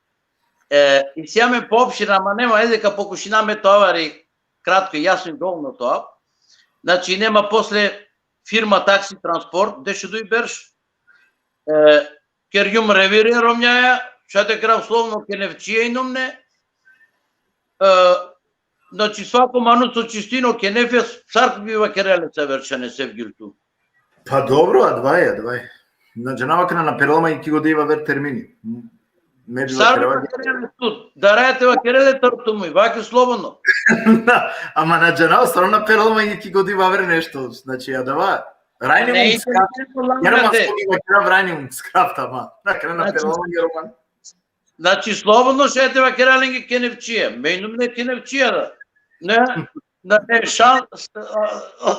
Speaker 3: и сијаме поопшина, ама нема езека покушинаме товари кратко и јасно и доволно тоа. Значи нема после фирма такси транспорт, деше дој берш, керјум ревириром њаја, шате крав словно кеневчија иномне, значи свако ману со чистино кенефе, сарк бива кереле северчане Севгюлту.
Speaker 2: Па добро, адвај. На Џанавакна на перелама и ки го дева вер термини.
Speaker 3: Сарк кереле тут, да рајате ва кереле тарту му, ваке слободно.
Speaker 2: Ама на Џанава страна на перелама и ки го дева вер нешто, значи адава. Рајним скрафт. Јерма стоги го керав рајним скрафт, ама. На крена на перелама и роман.
Speaker 3: Значи слободно шете ва кереле кеневчија, мејнум не кеневчија да. Не шанс,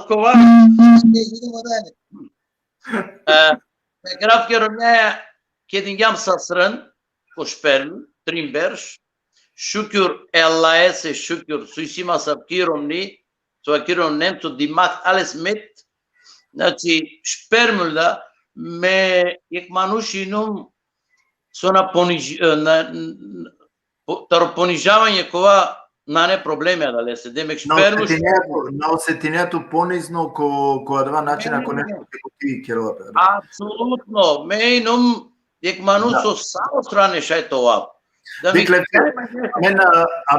Speaker 3: кова. Граф керомјаја кедингјам сасрын, кошперн, тримберш, шукюр елаесе шукюр, суисима са киромни, тоа киром немцо димак алес мет, значи шпермулда, ме ек манушинум со на понижавање кова на не проблеми да лесе, демек шпермуш.
Speaker 2: На осетињето понизно која два начина ако нешто ќе ти керовате.
Speaker 3: Апсолутно, мејнум ек манусо само стране шај тоа.
Speaker 2: Дикле,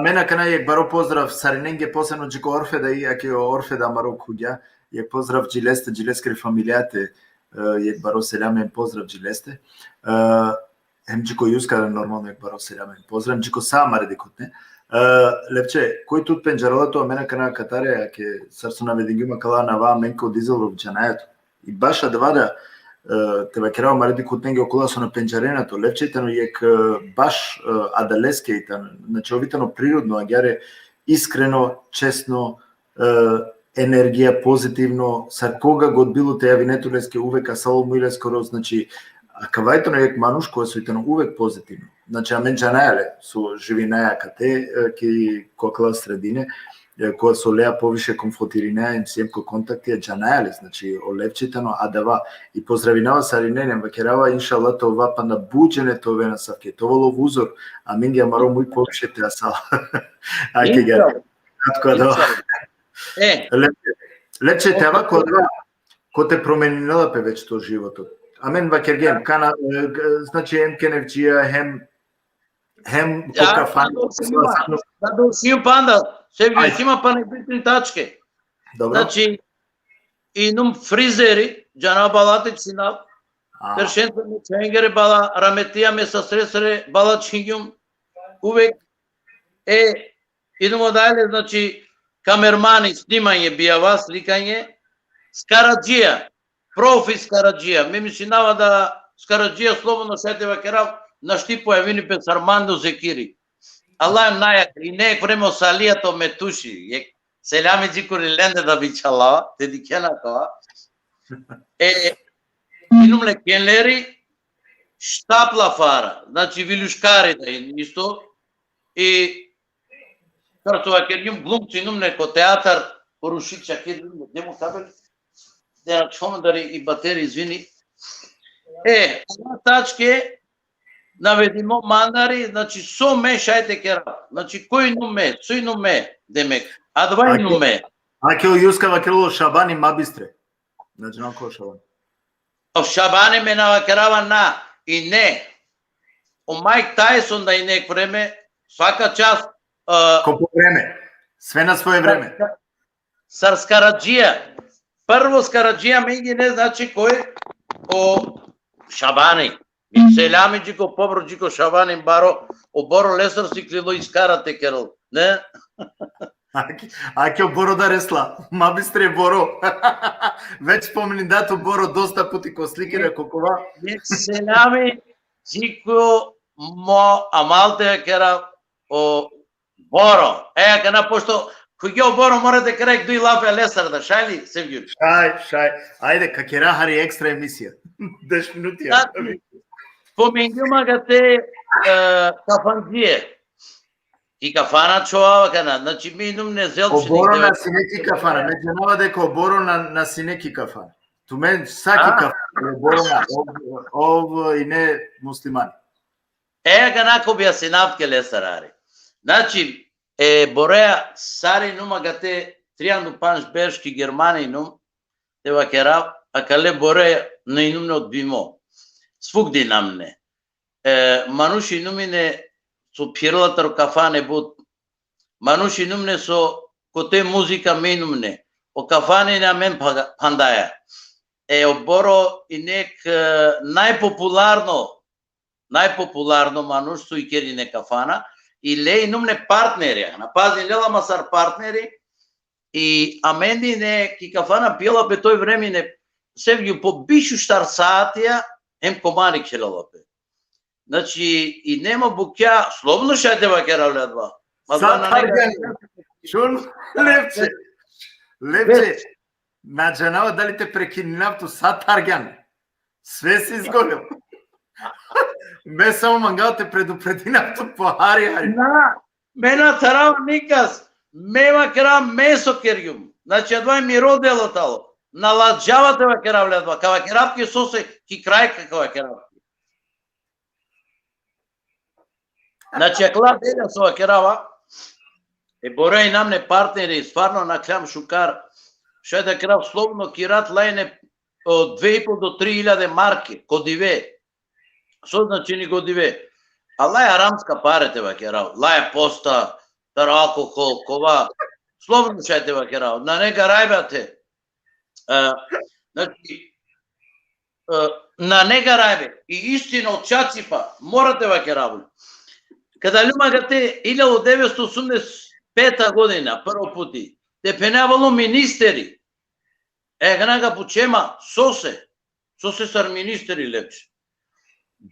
Speaker 2: мене кана ек баро поздрав Сариненге посебно джико Орфеда и аке Орфеда маро куѓа, ек поздрав джилесте фамилијате, ек баро селамен поздрав джилесте. Хемчико Јускара нормално е баро селямен. Поздрав Чико Самаре декотне. Лепче, кој тут пенџаралато мене кана катаре, ке сарсу на ведингима кала на ва менко дизелов джанајато. И баша да те вакерава мареди кутнеги окола со на пенџаренато. Лепчетано јек баш адалеске итан, значи овитано природно, агјаре искрено, честно, енергија позитивно, сар кога год било те јавинетулеске увека салому иле скоро, значи а кавајтано јек мануш кој со итано увек позитивно. Значи, амен джанајале, со живинаја кате, ки кокла средине, која со леа повише комфортиринеа им сиемко контакти е джанајале, значи, олепчитано, адава, и поздравинава сариненем, вакерава, иншалла, това па на буџене това на савке, това лов узор, а мен ги амаро муј повише те асал. Ајке га, кратко адава. Лепче тева, кој те променила пе веќе тоа животот. Амен вакерген, кана, значи, хем кеневџија, хем кокафан.
Speaker 3: Да дошију панда, се има па не битни тачке.
Speaker 2: Добро.
Speaker 3: Значи, инум фризери, джана балатик синав, першенце ми ченгере бала раметија ме са сресре бала чингјум, увек идемо дајле, значи, камермани, снимање, бијава, сликање, скараджија, профи скараджија, ме ми синава да скараджија слободно сете вакерав, на штипо е вини пес Армандо Зекири. Allah im nayak, i nek vreme osalija to me tuši. Selam icikuri lende da biçala, dedi kena toa. Inumle kenleri štapla fara, znači viljuškari da isto. I kartu akerim glumci inumle ko teatar porušit čakir, nemu kabel, da čomandari i bateri, izvini. Ova tačke наведимо мандари, значи со ме шајте кера. Значи кој нуме, сој нуме, демек. А два нуме.
Speaker 2: Аке Јуска вакело Шабани мабистре. Значи на кој Шабани.
Speaker 3: О Шабани ме навакерава на и не. О Майк Тайсон да и нек време, свака час
Speaker 2: Колку време? Све на свое време.
Speaker 3: Сар Скараджија. Прво Скараджија ме ги не значи кој о Шабани. Селями джико побро джико Шабани баро оборо лесар си клило искарате керл, не?
Speaker 2: Аке боро да ресла, мабистре боро. Веќе спомени дато боро доста пути ко сликира кокова.
Speaker 3: Селями джико мо амалте кера о боро. Кана пошто кој боро морате керек дуи лафе лесар да шајли Севгјур.
Speaker 2: Шај. Ајде какера хари екстра емисија. 10 минути.
Speaker 3: Поменјума га те кафанџие. И кафана чоава кана, значи ми идум не зелчени.
Speaker 2: Оборо на синеки кафана, ме женава дека оборо на синеки кафана. Ту мен саки кафана, оборо на ов и не муслимани.
Speaker 3: Ганако бија синавке лесарари. Значи, бореа сари нума га те трианду панш бершки Германи нум, те вакера, а кале боре на инум не одбимо. Свугди намне. Мануши нумине со пирлатар кафане бут. Мануши нумне со коте музика менумне. О кафане на мен пандаја. Оборо и нек најпопуларно мануш со икерине кафана и леј нумне партнери. На пази лела масар партнери и аменди не ки кафана пила бе тој времене севју по бишу штар саатија ем комари келалапе. Значи, и нема букја, слобно шајте вакера ледва.
Speaker 2: Шун, лепче, на джанава дали те прекинавто сад тарган. Све си изголил. Бе само мангал те предупрединавто по хари.
Speaker 3: На, мена тарава никас, мема кера месо кергјум. Значи, адва ми родело тало. На ладжавата вакера вледва, ка вакерапки сосе, ки крајка ка вакерапки. Значи, акла деля со вакерава, бореј намне партнери, стварно на клям шукар, шај да крав словно кират лајне од 2,5 до 3.000 марки, кодиве. Со значи ни кодиве? А лаја рамска парете вакерав, лаја поста, тар алкохол, кова, словно шајте вакерав, на нега рајбате. Значи, на негарајбе и истина од Чаципа, морате ваќе работи. Када люмагате 1985 година, прво пути, те пенавало министери, гнага почема сосе сар министери лепше.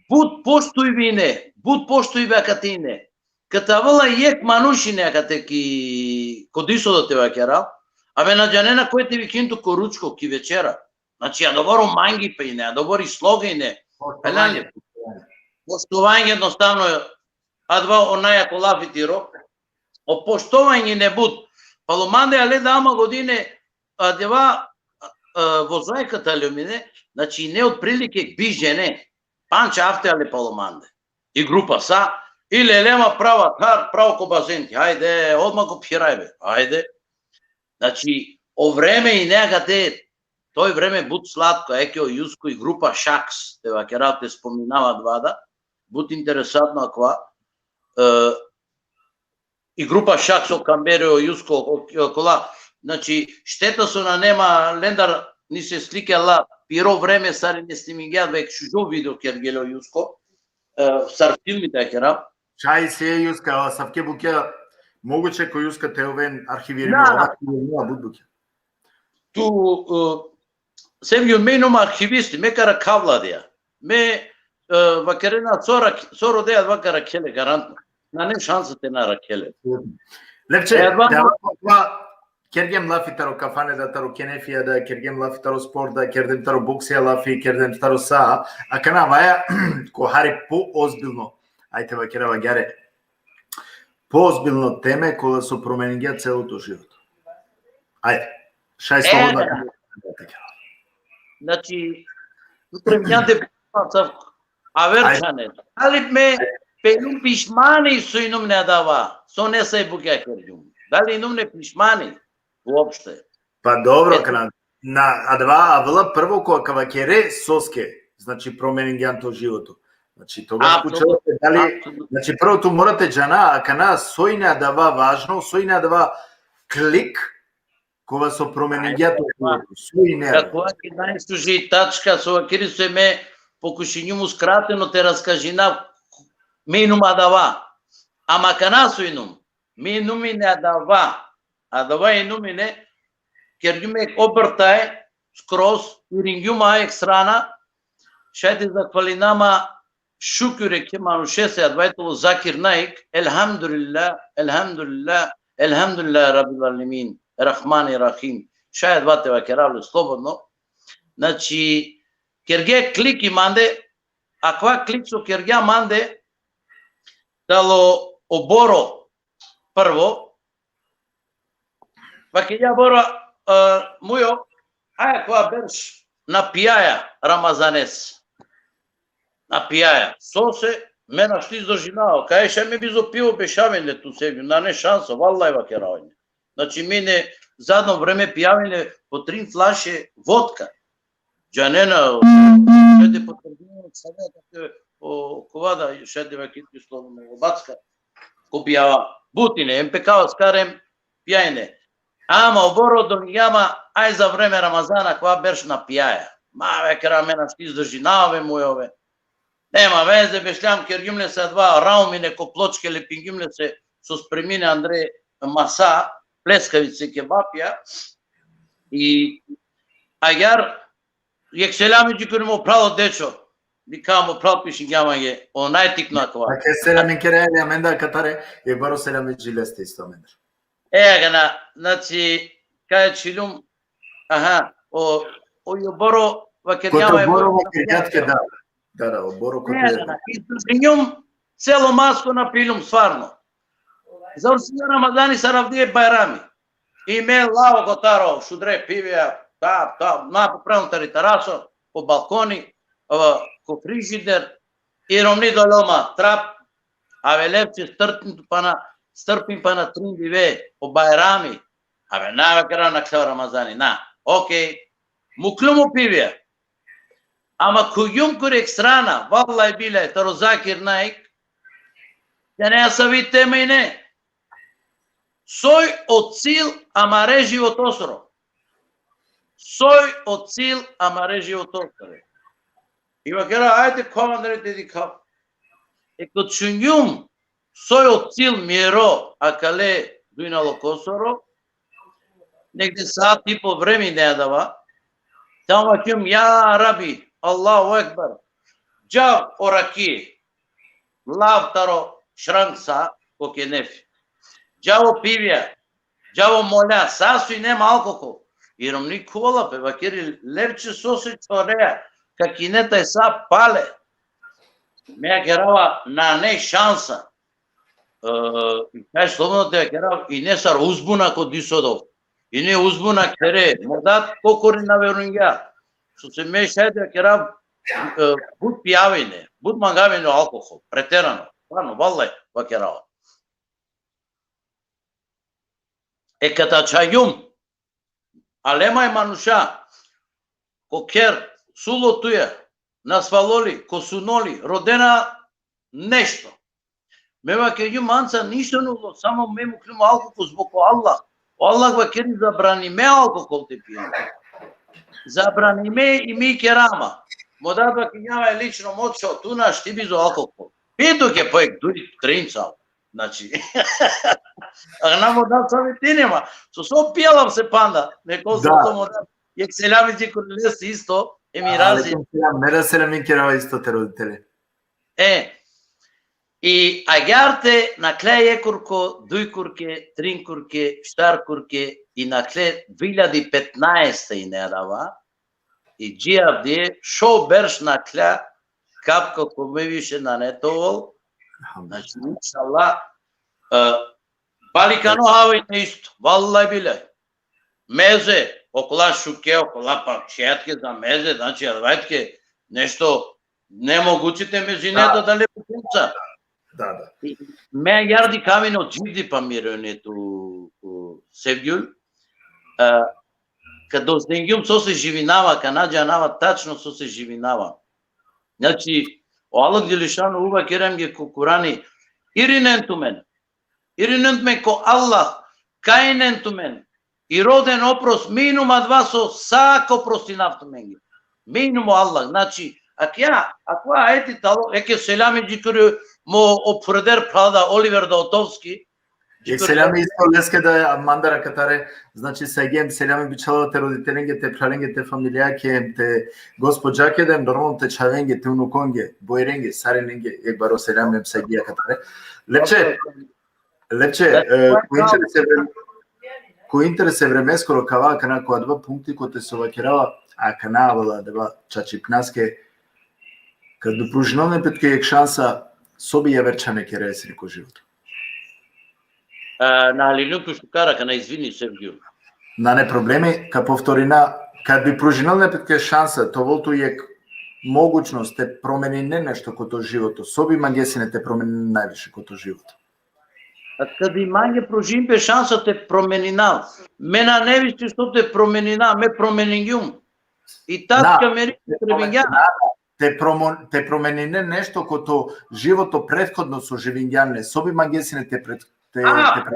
Speaker 3: Буд постои вине, буд постои вакатине. Катавала јек манушине кате ки кодисо да те вакера, абе на джанена кој те викинто коручко ки вечера. Значи ја добро манги па и не, ја добро слогајне. Поштување едноставно адва онаја колафитиро. О поштување не буд. Паломанде але да ама године дева возајката люмине, значи не од прилике би жене. Панча авте але паломанде. И група са и лелема права кар, право ко базенти. Ајде, одма го пирајбе. Ајде. Значи, о време и некате тој време буд сладко, екео Јуско и група Шакс, тева ќе те споминава двада, буд интересантно аква. И група Шакс о Камберео Јуско кола, значи штета со на нема лендар ни се сликала пиро време сари не стимингеат век шужо видео кергело Јуско, сар филмите кера.
Speaker 2: Чај се Јуска, савке буке могуче кој Јуска те овен архивири буд буке.
Speaker 3: Ту Севју менум архивисти, ме кара кавладија. Ме вакерена соро деја вакара келе гарантно. На не шансате на ракеле.
Speaker 2: Лепче, кергем лафи таро кафане да таро кенефија да кергем лафи таро спорт да кердем таро боксија лафи кердем таро са, а кана ваја ко хари по-озбилно. Ајте вакера вагаре. По-озбилно теме која со променија целото живото. Ајде. Шај слободно.
Speaker 3: Значи, премјате аверчане. Дали ме пелум пишмани со инум не дава, со не се буке керјум. Дали инум не пишмани уопште?
Speaker 2: Па добро, кана на авла прво која кавакере соске, значи променињето живото. Значи тогаш кучелате дали, значи првото морате джана, а кана сојна дава важно, сојна дава клик кога со променињето сојна.
Speaker 3: Како ќе најстужи тачка со кири се ме покушињу му скратено те раскажина минума дава. Ама кана сојнум минуми не дава. А дава и нумине керјуме обртај скроз ирингјума екстрана шајде заквалинама шукюре ке манушесе адвајтоло Закир Наик елхамдулилlah елхамдулилlah елхамдулилlah рабил алемин рахмани рахим шајде вате вакеравле слободно. Значи керге клик и манде аква клик со кергја манде дало оборо прво ваке ја боро мујо аја која берш на пијаја Рамазанес. На пијаја. Сосе, мена што издржинава. Кај ше ме бизо пиво бешавенле ту себе. На не шанса, валлај ваке раоње. Значи, мене задно време пијавенле по 3 флаше водка. Джанена, шеде потврдине, саде, ковада, шеде ваке словно, обацка, ко пијава. Бутине, МПК скарем, пијајне. Ама оборо до јама, ај за време Рамазана, која берш на пијаја. Ма, веќе рамена што издржинаве мујове. Нема везе, бешлям, кергјумле се два раумине ко плочке, лепингјумле се со спремине Андре Маса, плескавице кебапија. И ајар, јек селями џикури му прало дечо, викам му прал пишињавање, о најтикно акова.
Speaker 2: Аке селями керели, аменда катаре, е баро селями джилесте исто аменда.
Speaker 3: Гана, значи, кај чилум, о јоборо вакерјава е...
Speaker 2: Кото боро вакерјатке, да. Да, оборо кото е.
Speaker 3: Издржинјум цело маско напилум, сварно. Завршија Рамазани са равдие байрами. И ме лаво готаро, шудре пивија, на попренутари тарасо, по балкони, ко фрижидер, и ромни долома, трап, аве лепче стрпим па на тринди ве, по байрами, аве навекара на клео Рамазани, окей, муклюму пивија. Ама којум курек страна, валлај биле, таро Закир Наик, ја не ја сави тема и не. Сој од цил, ама режи од осро. Сој од цил, ама режи од осро. И вакера, ајде командре деди кап. Еко чуњум, сојо цил миро, акале дујнало Косоро, негде саат и по време не дава, тама кјум, ја Раби, Аллаху Екбар, джав ораки, лавтаро шранкса, коке нефи, джаво пивија, джаво моля, сасу и нема алкохол. Иром ни кола, бе, вакери левче сосе чореа, какинета е са пале. Меја керава на не шанса. И кај слободно те керава и не сар узбуна ко дисодов. И не узбуна кере, модат кокори на верунѓа. Со се мешајте керава буд пијавине, буд мангавине алкохол, претерано. Вано, валлај, вакерава. Ката чајум, алема е мануша, кокер, суло туја, насвалоли, косуноли, родена нешто. Мева ке ѓу манца ништо нуло, само ме му клюма алкохол збоко Аллах. Аллах ва кери забрани ме алкохол те пијам. Забрани ме и ми керама. Модат ке њава е лично мочо, туна шти бизо алкохол. Пито ке поек дури тринцал. Значи, а на модат сами ти нема. Со пијалам се панда. Неко со модат. Јек селами ти корлес исто, емирази.
Speaker 2: Мера селами керава исто те родители.
Speaker 3: И агярте на кле екурко, дујкурке, тринкурке, штаркурке и на кле 2015 и не дава. И джиавде шо берш на кле капка коме више на нетовол. Значи, иншалла, баликано хавај не исто, валлај билај. Мезе, окола шуке, окола пак шетке за мезе, значи, адвајтке, нешто немогучите мезинето да не покуца.
Speaker 2: Да.
Speaker 3: Ме јарди камино джиди па миронету Севгјул, кадо сденгјум со се живинава, канаджа нава тачно со се живинава. Значи, Аллах Џелешану ува керем ге ко Курани, ириненту мен ко Аллах, кајненту мен, и роден опрос, минума два со сако простинавту мен ге. Минумо Аллах, значи, ако ети тало, еке селами джикуру мо опфредер прада Оливер Далтовски.
Speaker 2: Селями исто леске да мандара катаре, значи сегем селями бичало те родителенге, те праленге, те фамилијаке, те госпоđаке дем, нормално те чавенге, те унуконге, бојренге, сарененге, екбаро селями сегија катаре. Лепче, кој интерес е времескоро кава, кана која два пункти кој те се вакерава, а кана вала дева чачипнаске, каду пружиновне петке ек шанса, соби ја верчане ке ресри ко живот.
Speaker 3: На Алинуку Шукара, ка на извини Севгјул.
Speaker 2: На не проблеми, ка повторина, кад би пружинал непетке шанса, то волту е могучност те промени не нешто кото живото, соби магесине те промени највише кото живото.
Speaker 3: А кад и мање пружимпе шанса те променинал. Мена не висти што те променина, ме променињум. И татка мери требиња.
Speaker 2: Те промени не нешто кото живото претходно со живињане, соби магесине те пред А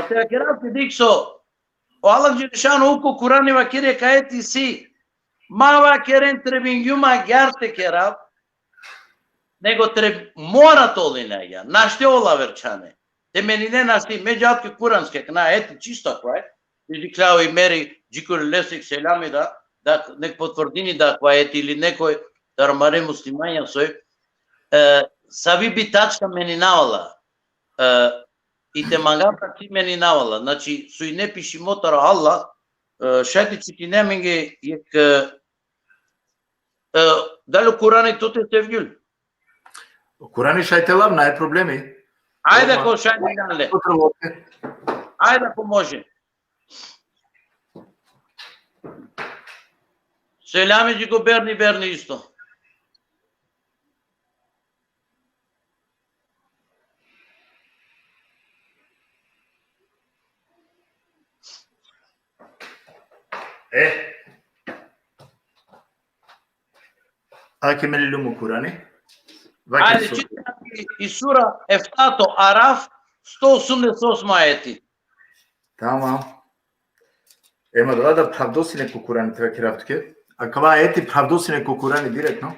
Speaker 2: те
Speaker 3: керавте диксо, Аллах Џелешану уко Курани ва кере каети си, мава керен требињума гјарте керав, него мора толине ја, наште ола верчане. Те мени не нашти, меѓуатки куранске, кна ети чисто кој, или клао и мери, джикур лесик селями да нек потврдини да кој ети или некој, да ромаре муслимања сој, Сави би тачка менинавала и те мангапа ти менинавала. Значи, со и не пиши мотора Аллах, шетици ти не менге јек дали Курани тоте Севгјул?
Speaker 2: Курани шајтелам, нај проблеми.
Speaker 3: Ајде ко шајтелам. Ајде ако може. Селями ги го берни исто.
Speaker 2: Ајке ме лилумо Курани.
Speaker 3: Ајде, читаме и сура Ефтато Араф, 188 ајети.
Speaker 2: Тама. Ема да правдоси неко Курани треба керавтке. Акава ети правдусине кукурани директно.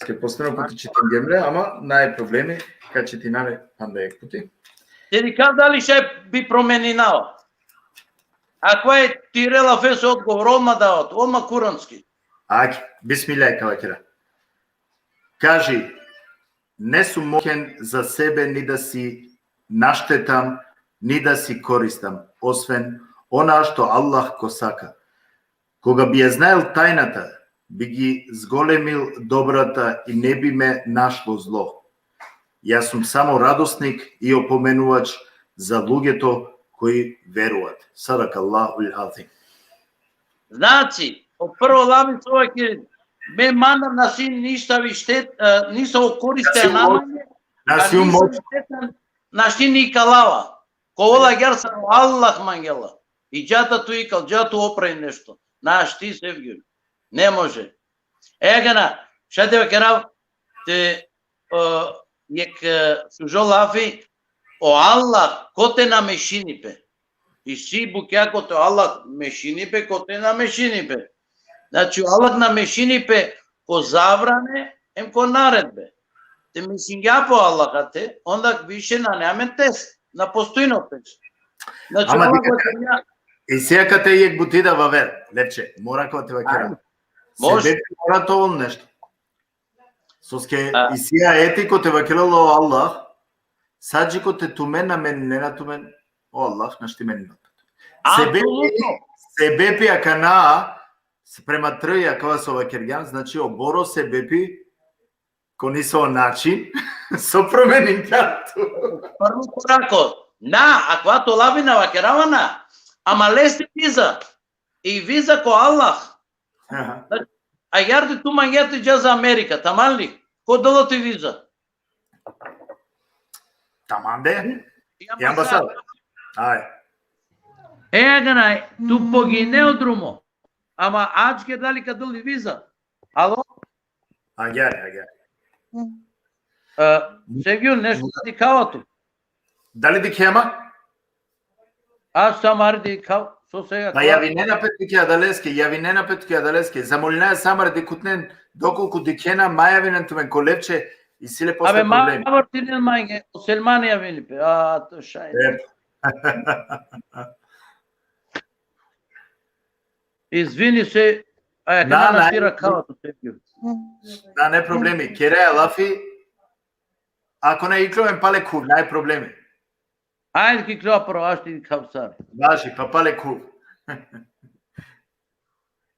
Speaker 2: Ке постојано пути читингемле, ама нај проблеми ка читинаре панда пути.
Speaker 3: Ти кажа дали ще би променинала. Ако е тирела фес одговор, одма дават, одма курански.
Speaker 2: Аки, бисмилај кавакера. Кажи, не сум мокен за себе ни да си наштетам, ни да си користам, освен она што Аллах го сака. Кога би ја знаел тајната, би ги зголемил добрата и не би ме нашло зло. Јас сум само радосник и опоменувач за луѓето кои веруваат. Садак Аллахул азим.
Speaker 3: Значи, од прво лави човек ме манам на син ништа ви штет, нисо користе намање, на син и калава. Ковола герсан Аллах мангела. И джата ту икал, джату опрај нешто. Наш ти Севгиј. Не може. Егана, ша те керав те јек сужо лафи о Аллах коте на мешинипе. И си букјакото Аллах мешинипе коте на мешинипе. Значи Аллах на мешинипе ко забране ем ко наредбе. Те мисиња по Аллахате, онда више на неамен тест, на постојно тест. Значи Аллах
Speaker 2: и сега кате јек бутида во вер, лепче, мора кога те вакера.
Speaker 3: Може.
Speaker 2: Себе мора тоа нешто. Соске и сега етико те вакерало Аллах, саджико те тумен на мен, не на тумен, о Аллах, нашти мен. Себепи акана спрема трија кога со вакерган, значи оборо себепи кони со начин со променин карту.
Speaker 3: Прво корако, на, аквато лавина вакеравана, ама лесте виза. И виза ко Аллах. А јарди ту мангете джа за Америка, таман ли? Ко дало ти виза?
Speaker 2: Таман де? И амбасада. Ај.
Speaker 3: Егнај, ту погинео друмо. Ама ачке дали ка дали виза? Ало?
Speaker 2: Агари.
Speaker 3: Севгиј, нешто ди кавато.
Speaker 2: Дали ди кема?
Speaker 3: Аз сам арди кав.
Speaker 2: Па јави не на петки адалеске, замолина самар ди кутнен доколку ди кена мајавинен тумен колевче и силе после проблеми.
Speaker 3: Абе мавартинен мајге, Селмани јавини пе, то шај. Извини се, кога настира кавато Севгиј.
Speaker 2: Да, не проблеми. Кереја лафи, ако не икловен пале кув, нај проблеми.
Speaker 3: Ајде ки клева прво, аз ти кавсар.
Speaker 2: Важи, па пале кув.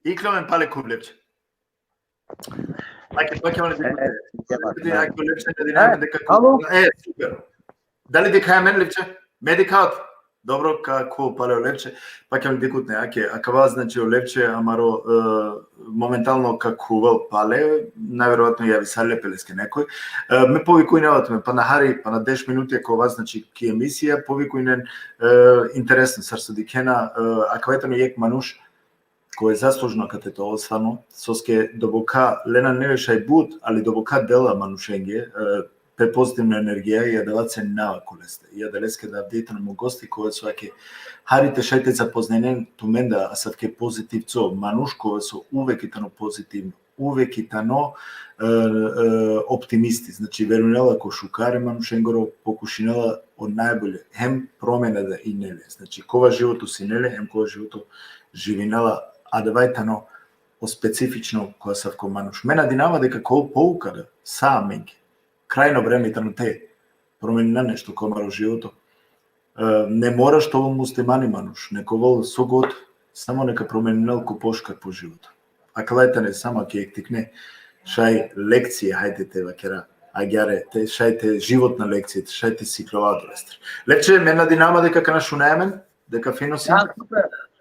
Speaker 2: Икловен пале кув, лепче. Паќе мале супер. Дали дека е мен лепче? Медикаут. Добро, како пале лепче. Паќе ми дикутне, акава значи лепче, амаро моментално како пале, најверојатно јави са лепелеске некој. Ме повикујневат ме, па на хари, па на 10 минути ако вас значи ки емисија, повикујнен интересно сарсо дикена, акавето јек мануш, кој е заслужно кате тоа освано, соске добока лена не вешај буд, али добока дела манушенге, пе позитивна енергија и ја дава ценинава колесте. И ја далеске да апдейтано му гости кој со аке харите шајте запозненен туменда а сад ке позитивцо мануш кој со увекитано позитивно, увекитано оптимисти. Значи верунела ко шукаре манушенгоро покушинела од најболе хем променеда и неле. Значи кова живото си неле, хем кова живото живинела адавајтано о специфично која сад ко мануш. Мена динава дека кол поукада саа менке крајно време на те промени на нешто комаро живото. Не мораш тоа муслимани мануш, некој со год само нека промени нелку пошкар по живото. А калајта не само ке ектикне шај лекција хајде те вакера, агјаре те шајте животна лекција, шајте сиклова дорестр. Лепче мена динама дека кана шунаемен, дека финоси.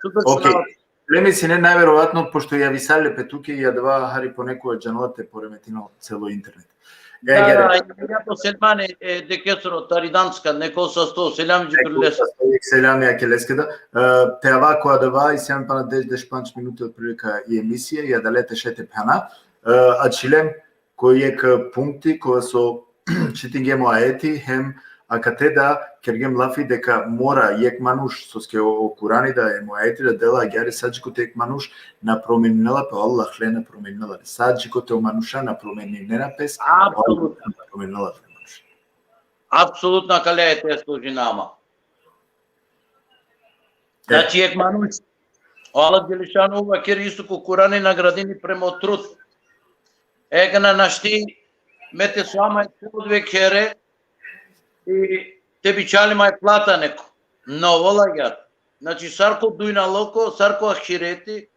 Speaker 2: Океј. Леми си не најверојатно пошто ја висале петуки и ја дава хари по некоја џановате пореметино цело интернет.
Speaker 3: Да, јато Селмани декесоро тариданска, некој со 100 селами ги прилеска.
Speaker 2: Селами ја келеске да. Теава која дава и сјам па на 10 панч минути од прилика и емисија, ја далете шете пана. А чилем кој ек пункти која со читингемо аети, хем а катеда кергем лафи дека мора јек мануш со ске о Курани да е мојајтира дела гјари саджико тек мануш на променила пе Аллах лена променила саджико те мануша на променила пес
Speaker 3: Апсолутно.
Speaker 2: променила мануш.
Speaker 3: Апсолутно кале те служи нама. Значи ек мануш Аллах Джелешану вакер исто ко Курани наградини премо труд. Ека на нашти мете слама две кере и те бичали мај плата неко. Но волагар. Значи сарко дујна локо, сарко ахирети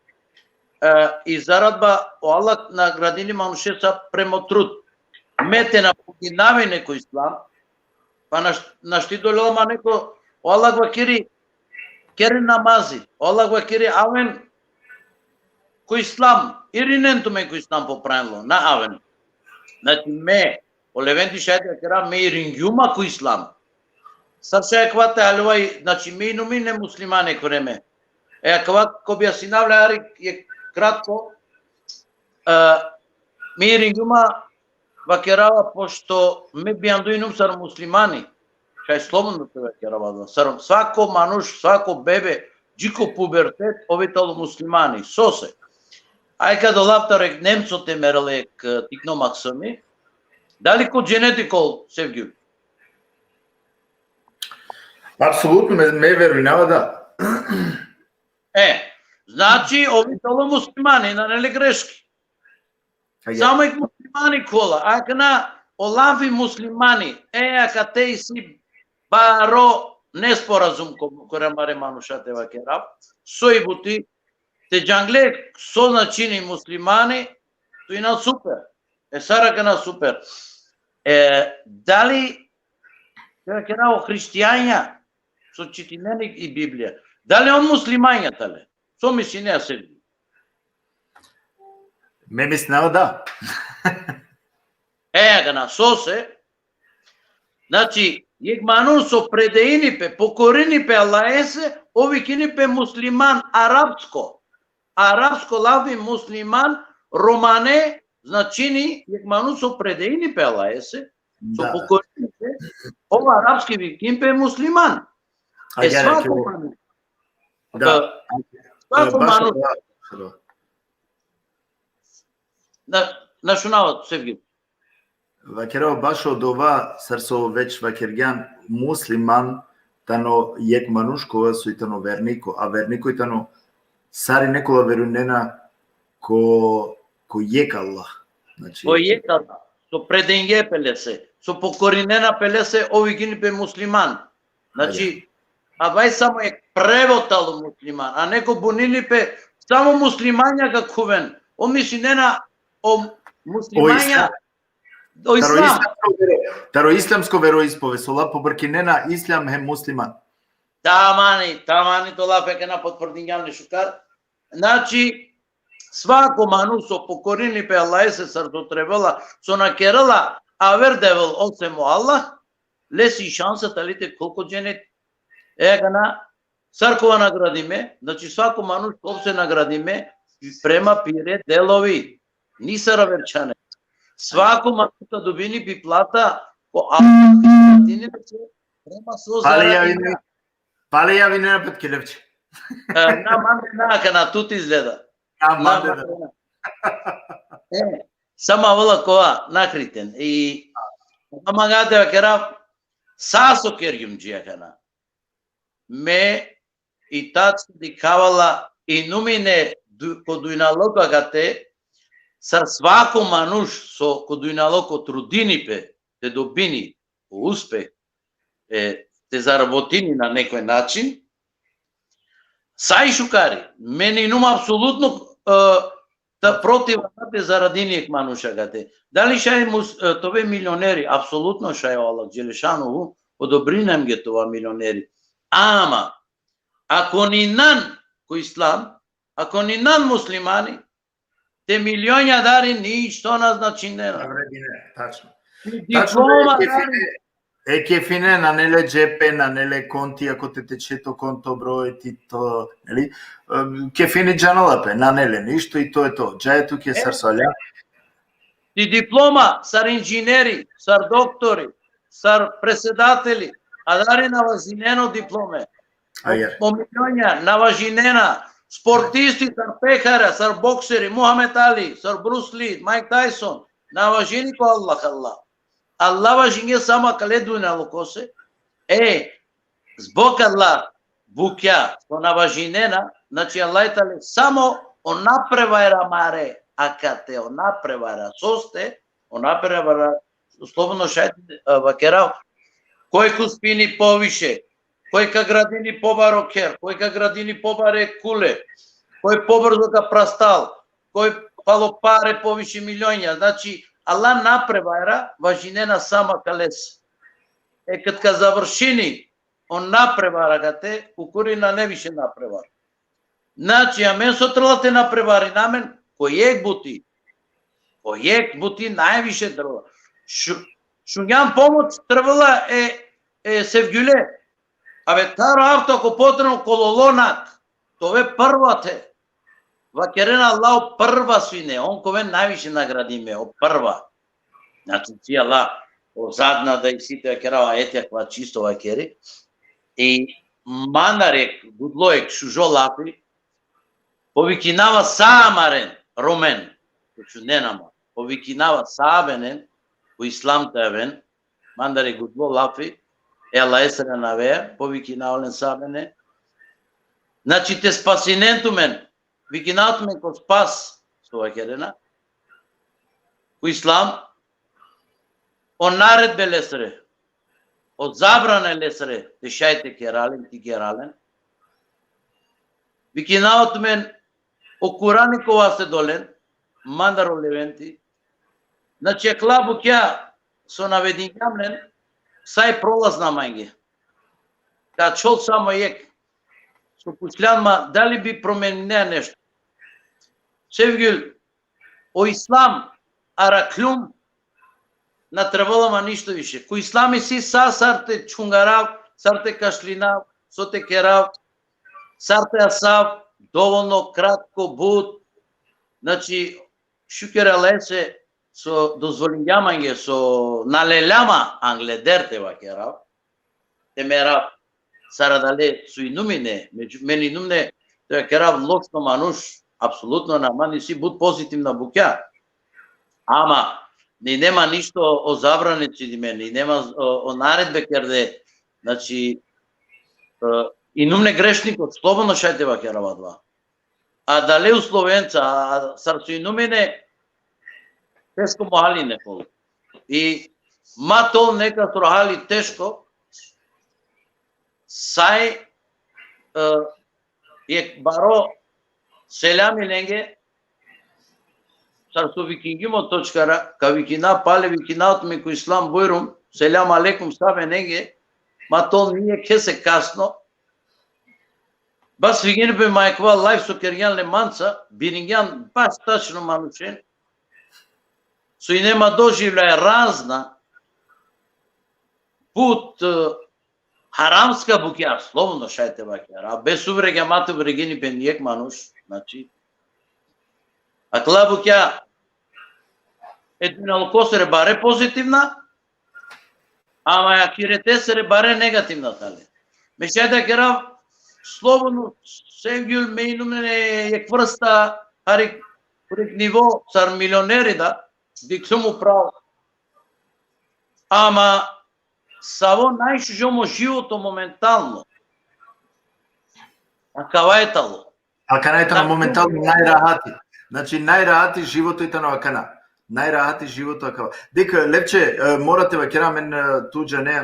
Speaker 3: и зарадба Аллах наградини мануше са премо труд. Мете на погинави неко ислам, па нашти долема неко Аллах вакери кери намази, Аллах вакери авен ко ислам, иринен туме ко ислам поправило, на авен. Значи ме, олевенти шајде кера ме ирингјума ко ислам. Сарше еквате алуај, значи ме инуми не муслимане време. Екват ко би асинавле ари е кратко, ме ирингјума вакерава пошто ме бијандуинум сар муслимани. Кај слободно се вакерава. Свако мануш, свако бебе, джико пубертет, овитало муслимани, сосе. Ајка до лаптарек немцоте мералек тикно максами, дали ко дженетикол Севгиу?
Speaker 2: Апсолутно ме верувам да.
Speaker 3: Значи овитало муслимани, на нели грешки. Само и муслимани кола, ајка на олави муслимани, ака те и си баро неспоразум ко ремаре манушате вакерав, сојбути, те джангле со начини муслимани, тој на супер. Сарака на супер. Дали вакерав христијања со читинени и Библија, дали он муслимањата ле? Со мисли не се.
Speaker 2: Ме мислео да.
Speaker 3: Гана сосе. Значи, јек манун со предеини пе, покорини пе Аллаесе, ови кини пе муслиман арапско. Арапско лави муслиман, романе, значини, јек манун со предеини пе Аллаесе, со покорини пе, ова арапски викин пе муслиман. Свако манун.
Speaker 2: Да.
Speaker 3: Свако манун. Нашунават, Севги.
Speaker 2: Вакеро баш од ова сарсо веќе вакергјан муслиман тано јек мануш кога со тано вернико, а вернико тано сари некола верунена ко јек Аллах. Значи
Speaker 3: ко јек Аллах, со предење пелесе, со покоринена пелесе ови гини пе муслиман. Значи а вај само е превотал муслиман, а неко бунили пе само муслимања какувен. О мисли нена о муслимања до ислам.
Speaker 2: Таро исламско вероиспове, сола побркинена ислам е муслиман.
Speaker 3: Тамани тола пеке на потврдињавни шукар. Значи, свако ману со покорини пе Аллах се срдотребала, со накерала, а вердевел осемо Аллах, леси шанса талите колко дженет. Гана, црква наградиме, значи свако ману се наградиме, према пире делови, ни са раверчане. Свако манута добини би плата по Аллах, према со зарадиме.
Speaker 2: Пале јави не на петкелевче.
Speaker 3: На манде на тут изгледа. Сама вола коа накритен. И амагате вакера сасо кергим джиакана. Ме и тац дикавала и нумине кодујналоко агате сар свако мануш со кодујналоко трудинипе те добини успех те заработини на некој начин, сај шукари, мене нума апсолутно против те зарадинијек манушагате. Дали шај тове милионери, апсолутно шај Аллах Джелешанову, одобринем ге това милионери. Ама, ако ни нан ко ислам, ако ни нан муслимани, те милионја дари ништо назначи не.
Speaker 2: Тачно.
Speaker 3: Диплома
Speaker 2: Кефине на неле джепе, на неле конти, ако те течето конто број ти то, нели? Кефини джаналапе, на неле ништо и то е то. Джајето ке сар соља.
Speaker 3: Ти диплома, сар инженери, сар доктори, сар председатели, а дари на вазинено дипломе. Помилјонја на важинена, спортисти, сар пехара, сар боксери, Мухамед Али, сар Брус Ли, Майк Тайсон, на важини ко Аллах Аллах. Аллах важиње сама каледу на лукосе. Због Аллах, букја, со на важинена, значи Аллах тали само она превара маре, акате, она превара состе, она превара, слободно шајте вакерав, кој ку спини повише, кој ка градини побаро кер, кој ка градини побаре куле, кој побрзо ка прастал, кој пало паре повише милионја. Значи, Аллах напревара, важинена сама калес. Кад ка завршини, он напревара кате, кукури на не више напревара. Значи, а мен со трлате напревари на мен, кој бути највише трла. Шуњам помоć трвала Севгюле. Абе, таро авто ако потребно кололонак, тове првате. Вакерена Аллах прва свине, он кове највише наградиме, прва. Значи, ти Аллах, задна да и сите вакерава етја ква чисто вакери. И манарек, гудлоек, шужолапи, повикинава самарен, ромен, кучу ненама, повикинава сабенен, у ислам тавен, мандарек гудло лапи, ела есера навея, повикинавален сабене. Значи, те спасинентумен, викинатумен ко спас, со вакерена, у ислам, он наредбе лесре, од забрана лесре, те шајте керален, ти керален, викинатумен, о Курани кова се долен, мандаро левенти, значи еклабу кја со наведингамнен, сај пролазна мајге. Кад чол само ек, со пучлянма, дали би променеа нешто? Севгül, о ислам, араклюм, на требалама ништо више. Ко ислами си са сарте чунгарав, сарте кашлинав, соте керав, сарте асав, доволно кратко буд, значи, шукера лесе, со дозволињамање, со налелјама англедерте вакерав, темерав, сарадале со инумине, мени инумне, тоа керав лошно мануш, апсолутно нама, не си буд позитивна букја. Ама, не нема ништо о забраници di мене, нема о наредбе керде, значи, инумне грешникот, слободно шајте вакерава два. А дале у Словенца, а сар со инумине, тешко мохали неколу. И ма тол нека срохали тешко, сај е баро селями ленге, сар со викингимо точкара, ка викина пале викинаот ми ко ислам бојрум, селям алекум сабе неге, ма тол ние ке се касно, бас вигини бе мајкова лайф со кергјан леманца, бирингјан бас тачно манучен, со и нема доживлjaј разна, пут харамска букја, слободно шајте бакјар, а без уврега мате врегини бе нијек мануш, значи, а кла букја единалко се баре позитивна, ама ја кирете се баре негативна тали. Ме шајте керав, слободно Севгül мејнумене е кврста, харик ниво, сар милионери да, диктуму право. Ама, саво најшужомо живото моментално. А кавајтало.
Speaker 2: А канајтано моментално најрахати. Значи, најрахати живото итано акана. Најрахати живото акава. Дека, Левче, морате вакера мен туѓа не,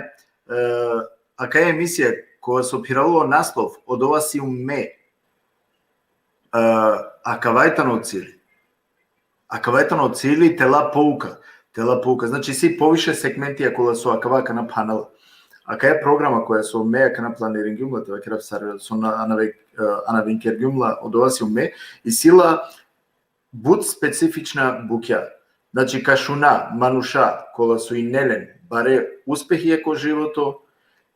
Speaker 2: ака е емисија која се опирало наслов од ова си уме, акавајтано цели. Акавајтано цели тела поука. Тела поука. Значи, си повише сегменти ако со акава кана панела. Ака е програма која со уме кана планирингјумла, тоа керав со анавинкергјумла од ова си уме, и сила буд специфична букја. Значи, кашуна, мануша, кола со и нелен, баре успехи еко живото,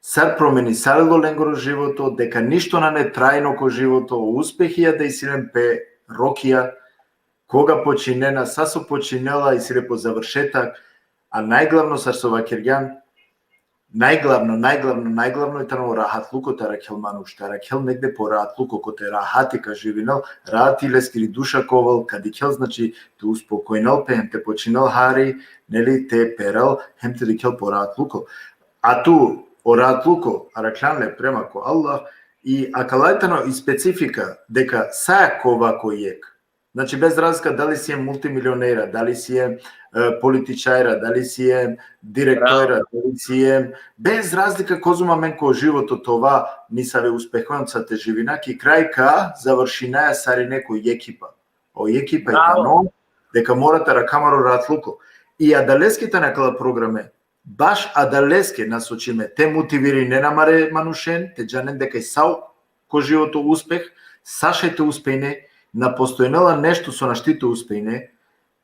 Speaker 2: сар промени сарело ленгоро живото, дека ништо на не трајно ко живото, успехија да и силен пе рокија, кога починена, са со починела и силе по завршетак, а најглавно сар со вакирјан, најглавно е тано рахатлукот аракел мануш, аракел негде по рахатлуко коте рахати ка живинал, рахати лескили душа ковал, кадикел значи те успокојнал, пе хем те починал хари, нели те перал, хем те дикел по рахатлуко. А ту о рахатлуко аракланле према ко Аллах и акалајтано и специфика дека сако вако јек. Значи без разлика дали си е мултимилионера, дали си е политичајра, дали си е директора, дали си е без разлика козума мен кој животот това ни саве успехонцате живинаки крајка завршинаја сари некој екипа. О екипа е тано дека морате ракамаро ратлуко. И адалеските на кала програме баш адалеске насочиме те мотивири не намаре манушен, те джанен дека и сау ко живото успех, сашајте успејне, на постојнала нешто со наштите успејне,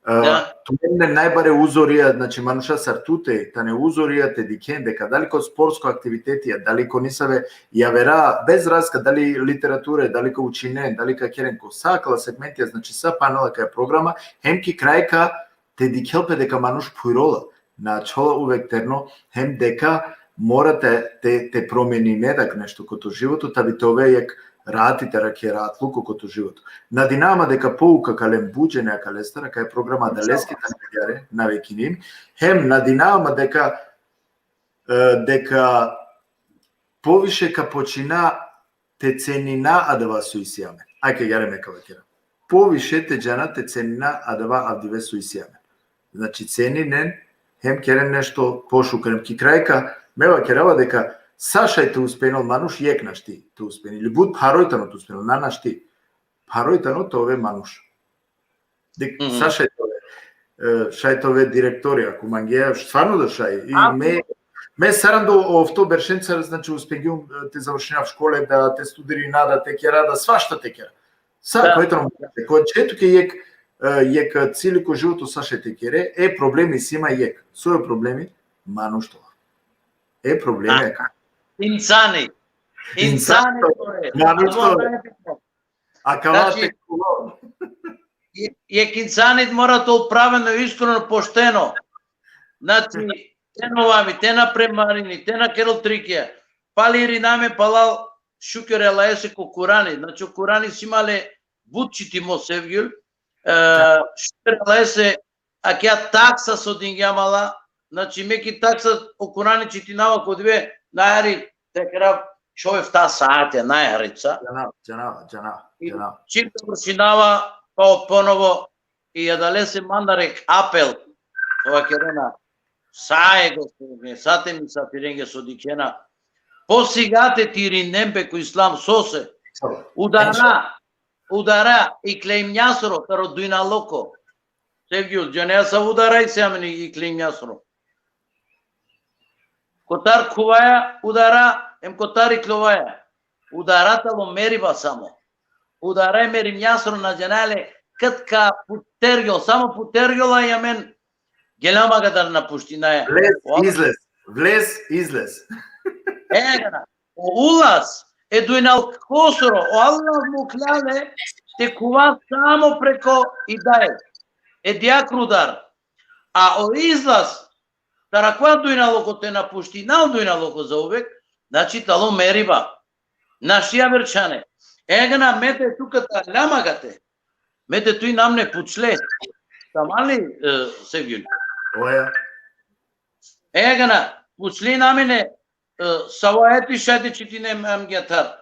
Speaker 2: тоа најбаре узорија, значи мануша сартуте, та не узорија те дикен, дека дали ко спортско активитетија, дали ко нисаве јавера, без разлика, дали литература, дали ко учине, дали ка керен ко сакала сегментија, значи са панела кај програма, хемки крајка те дикелпе дека мануш пујрола, на чола увек терно, хем дека морате те промени недак нешто кото животот, а би тоа јак ратите раке рат луко кото живото. На динама дека поука калем буџене калестара кај програма далески танегаре на векиним, хем на динама дека повише ка почина те ценина адава суисијаме. Ајке јареме кавакера. Повише те джана те ценина адава авдиве суисијаме. Значи ценинен хем керен нешто пошукрем ки крајка мева керава дека сашај те успенал мануш јекнаш ти те успени или буд паројтано те успенал нанаш ти паројтано тоа е мануш дек сашај тоа шај тоа директори ако мангеа стварно да шај и ме сарам до овто бершенцар значи успегиум те завршина в школе да те студири нада те кера да свашта те кера са којтано кој чето ке јек целико живото сашај те кере проблеми си има јек со проблеми мануш тоа проблеми е како
Speaker 3: Инсани
Speaker 2: а кавате куло.
Speaker 3: Јек инсанит мора тоа правено, искрено, поштено. Значи, те новами, те на премарини, те на керол трикија. Пали ринаме палал шукер елаесе ко Курани. Значи, Курани си имале бутчити мо севгюл. Шукер елаесе, а кја такса со дингјамала, значи, меки такса о Курани читинава кодиве, најари, текера шоев та саате, најарица.
Speaker 2: Джана.
Speaker 3: Чим вршинава, па поново, и ја дале се мандарек апел, ова керена, саe господине, сате ми са тиренге со дикена, посигате тири немпе ко ислам сосе, удара и клеймњасро, таро дујна локо. Севгюл, джанеа са удара и сеамени и клеймњасро. Котар куваја, удара, кота кловаја. Ударата во мерива само. Удара мерим јасро на джанале, катка путергјол, само путергјола ја мен гелама гадар на пуштинаја.
Speaker 2: Влез, излез.
Speaker 3: Егана, улаз е дујнал косоро, Аллах му кляле, те кува само преко и дај. Дијак рудар. А о излаз, тараква дујналоко те напушти, нал дујналоко за увек, значи тало мериба. Нашија верчане. Егана мете туката лямагате. Мете туј нам не пучле. Тамали Севгюл.
Speaker 2: Оја.
Speaker 3: Егана, пусли намине саваети шајте читине мгетар.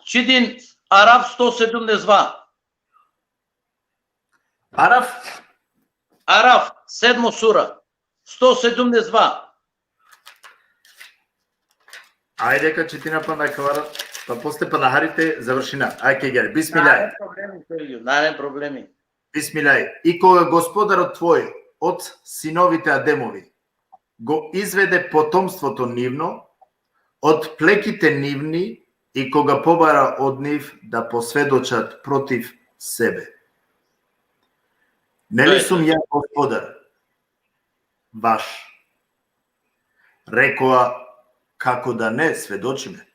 Speaker 3: Читин Араф 172. Араф, 7 сура, 172.
Speaker 2: Ајде ка читина па на кавара, па после па нахарите завршина. Ајке гери, бисмилај.
Speaker 3: Најме проблеми.
Speaker 2: Бисмилај. И кога господарот твој од синовите Адемови го изведе потомството нивно од плеките нивни и кога побара од нив да посведочат против себе. Нели сум ја господар ваш? Рекоа, како да не сведочиме.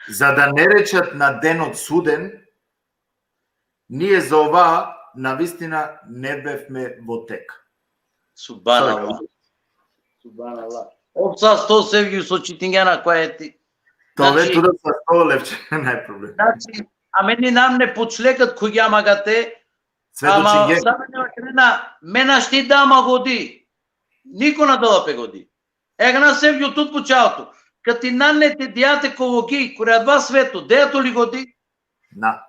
Speaker 2: За да не речат на денот суден, ние за оваа навистина не бевме во тек.
Speaker 3: Subhanallah. Subhanallah. Opsa 100 sevgi со читингена која е ти.
Speaker 2: Тоа
Speaker 3: Значи-
Speaker 2: тука со 100 левче, не е проблем.
Speaker 3: Значи, а мене нам не почлекат кој ја магате,
Speaker 2: Све до
Speaker 3: ама
Speaker 2: чинге.
Speaker 3: саме не крена, мена шти дама годи. Нико на долапе годи. Егна sevgi тут почалото. Kad ti nanete dijate kovogi, koja dva svetu, deto li godi?
Speaker 2: На.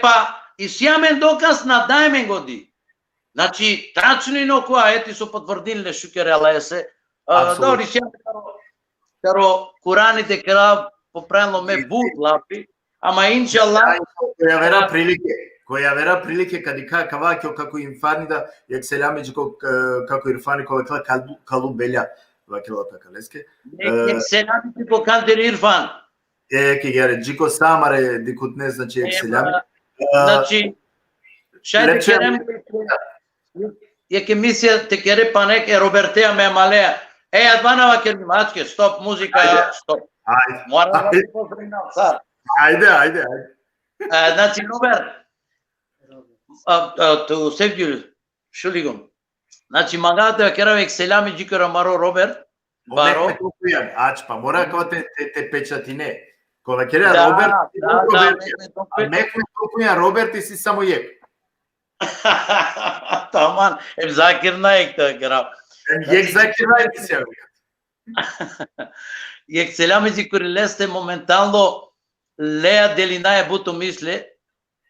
Speaker 3: Pa, i sjamen dokaz na dajmen godi. Значи, трачно и која, ети со потврдиле шукере лесе. Добри, сjamen каро Кураните кара поправило ме бут лапи, ама иншалла...
Speaker 2: Која вера прилике кади кава како инфани да јак селями како ирфани кога калу белја вакела така леске.
Speaker 3: Селями по кантер Ирфан.
Speaker 2: Ке гере джико самаре дикут не значи јак селями.
Speaker 3: Значи шајде керем јак емисија те кере панек е Робертеа ме малеа. Адванава керми мачке, стоп музика, стоп.
Speaker 2: Ајде.
Speaker 3: Мора да се поздринам сар.
Speaker 2: Ајде.
Speaker 3: Значи Роберт, tu sevgili şuligum. Значи магата керавек селями джикора маро Роберт. Баро.
Speaker 2: Па мора кога те печати не. Кога кере Роберт, мекме толкуја Роберт и си само јек.
Speaker 3: Таман, Закир Наик тоа керав.
Speaker 2: Јек Закир Наик си ја.
Speaker 3: Јек селями джикори лесте моментално леа делинаја буту мисле.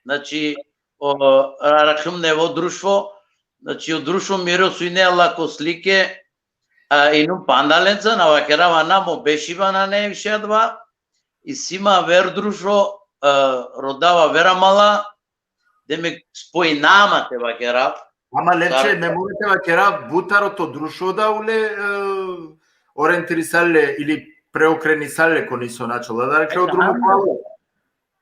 Speaker 3: Значи рахим нево друштво, значи од друштво миро су и не лако слике, и ну пандаленца на вакерава намо бешива на не вишедва, и сима вер друштво, родава вера мала, де ме спои нама те вакерав.
Speaker 2: Ама лепче не можете вакерав бутарото друштво да уле ориентирисале или преокренисале кони со начало, да рекле од друго право.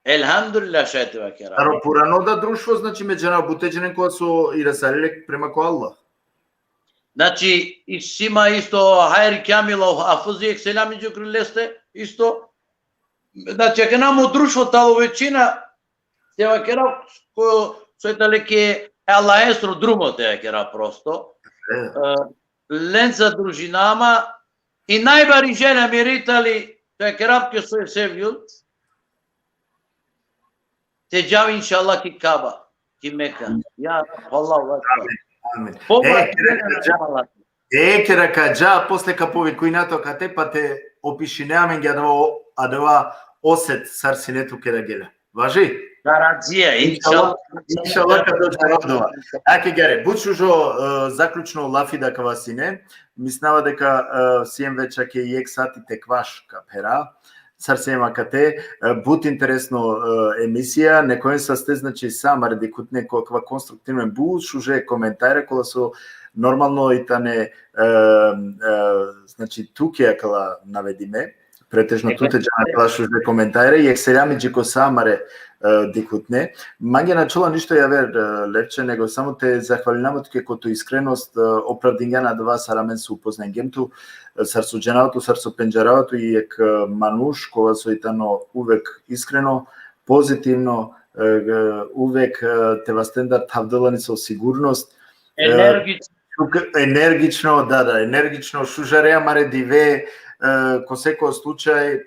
Speaker 3: Елхамдулилlah шајте вакера.
Speaker 2: Аро пурано да друштво, значи меѓана бутеџенен која со и расалиле према ко Аллах.
Speaker 3: Значи, и сима исто Хайри Камилов, Афузи Екселами джукрилесте, исто. Значи, ако намо друштво тало веќина, те вакера, кој сојта леке Аллах естро друмо те вакера просто. Ленца дружинама, и најбари жена ми ритали, те вакера ке сој севјут, те джави иншаллах ки Каба, ки Мека. Ја, Аллаху акбар.
Speaker 2: Кера каджа после капови којнато кате па те опишинеамен ги адава осет сарсинету кера геле. Важи?
Speaker 3: Гаранција, иншаллах.
Speaker 2: Иншаллах като джародова. Аке гере, бучужо заклучно лафида кавасине, мислава дека сием веча ке јек сати текваш капера. Сарсема кате, бут интересно емисија, некој са сте значи сама редикут некоја конструктивно бут, шуже коментари кола со нормално и тане значи туке кала наведиме, претежно туте джана кала шуже коментари, јек селями джико самаре дикутне. Мање начала ништо ја вер лепче, него само те захвалинам туке кото искреност оправдингана два сарамен се упознен гемту, сар со дженалото, сар со пенџаравото и ек мануш, кога со итано увек искрено, позитивно, увек те вастендар тавдалани со сигурност. Енергично, да, енергично, шужареа маре диве, ко секој случај,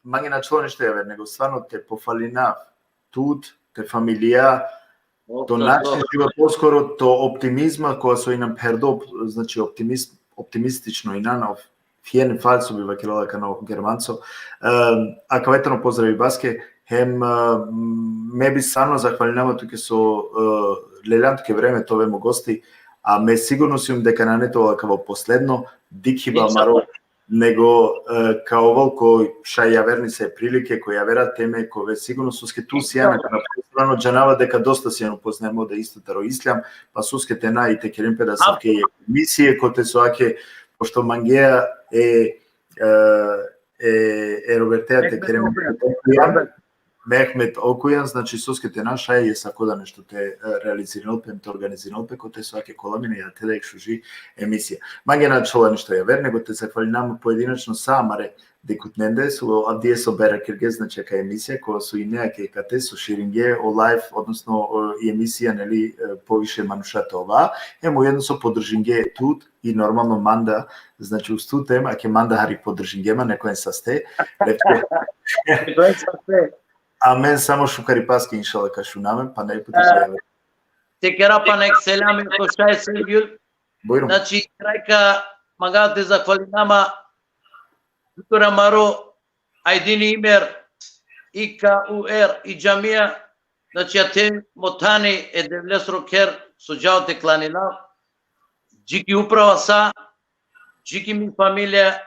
Speaker 2: мање начало нешто ја вер, него стварно те пофалина тут, те фамилија, то начин живот, поскоро то оптимизма, која со и нам пердо, значи оптимистично и нанов, фиен фалсо би вакилала кано германцо, а каветано поздрави баске, хем ме би сано захвалинама туке со лелјам туке време тоа вемо гости, а ме сигурно сум дека на не тоа каво последно, дикхиба маро, него као волко ша ја верни се прилике, кој ја вера теме, кој сигурно суске ту сијана, кога престрано джанава дека доста сијано познемо да исто таро ислам, па суске тена и те керимпе да савке емисија, коте соаке, пошто Мангеа е Робертеа те керимпе, Mehmet Okuyan, значи соските наша е сако да нешто те реализирал, пем те организирал, пеко те сваке коламине, ја те да екшужи емисија. Маге начала ништо ја вер, него те захвалинам поединачно самаре декутненде, со авдие со бера кирге, значи ка емисија, која со и неаке кате, со ширинге, о лайф, односно и емисија, нели, повише манушата ова, емо едно со подржинге тут и нормално манда, значи устутем, а ке манда хари подржингема, некоен састе, а мен само шукари паски иншала кашунаме, па не пути се јаве.
Speaker 3: Те керапа нек селами ко шај Сергиул.
Speaker 2: Бојрум.
Speaker 3: Значи, крајка магате захвалинама Виктора Маро, Айдини Имер, ИКУР и Джамија, значи те мотани е девлес рокер со джаоте кланина, джики управа са, джики ми фамилија,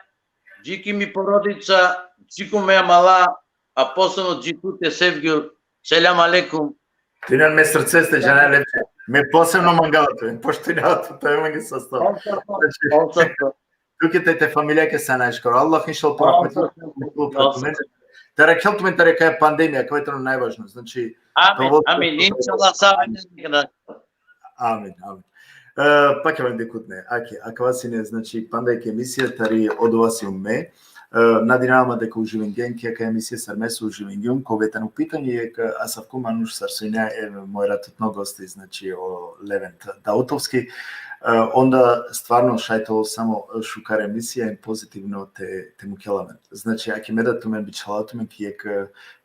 Speaker 3: джики ми породица, джику ме мала, а посебно джикуте Севгиул, селам алекум.
Speaker 2: Ти на ме срце сте жена лепче. Ме посебно мангалато, пошто и неато, тој ме ги состава. Тук те фамилија ке се најшкоро. Аллах иншал порахметлу. Тера келтумен тера кај пандемија, кај тоа најважно. Значи
Speaker 3: Амин, иншаллах савен.
Speaker 2: Амин, амин. Пак ќе декутне. Ака не, значи пандајке емисија тари од ова си уме. Надинаваме дека уживенген ке ка емисија сармесо уживенгиум, коветано питање е ка Асавку Мануш Сарсојна е мојрат од гости, значи о Левент Даутовски. Онда стварно шајтало само шукар емисија и позитивно те му келамен. Значи, аки медат мен бичалатумен киек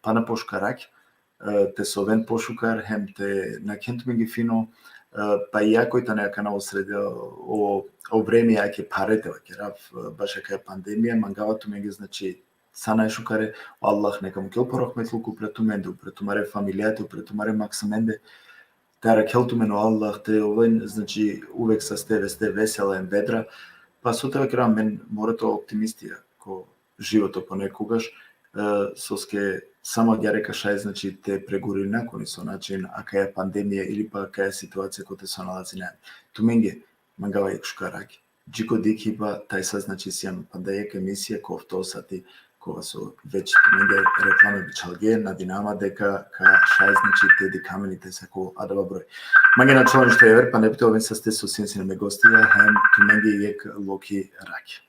Speaker 2: пана пошкарак, те совен пошукар, хем те накентумен ги фино, па и јакој та нека на осреде о време аки парете аки рав баш ака пандемија мангавато меѓу значи са најшукаре Аллах нека му кел порахметлуку претуменде претумаре фамилијата претумаре максименде тара келтумен Аллах те овен значи увек са сте весела и ведра па со тоа крам мен морато оптимистија ко животот понекогаш соске само ја река шај значи те прегори накони со начин ака е пандемија или па ака е ситуација која те се налази на туменге мангава јак шукараки джико дикиба тај са значи сијам пандајек емисија кој тоа сати кога со веќе туменге реклама бичалге на Динама дека ка шај значи те дикамените се ко адава број манге на човен што е вер па не бите овен са сте со синси на ме гостија хем туменге јек локи раки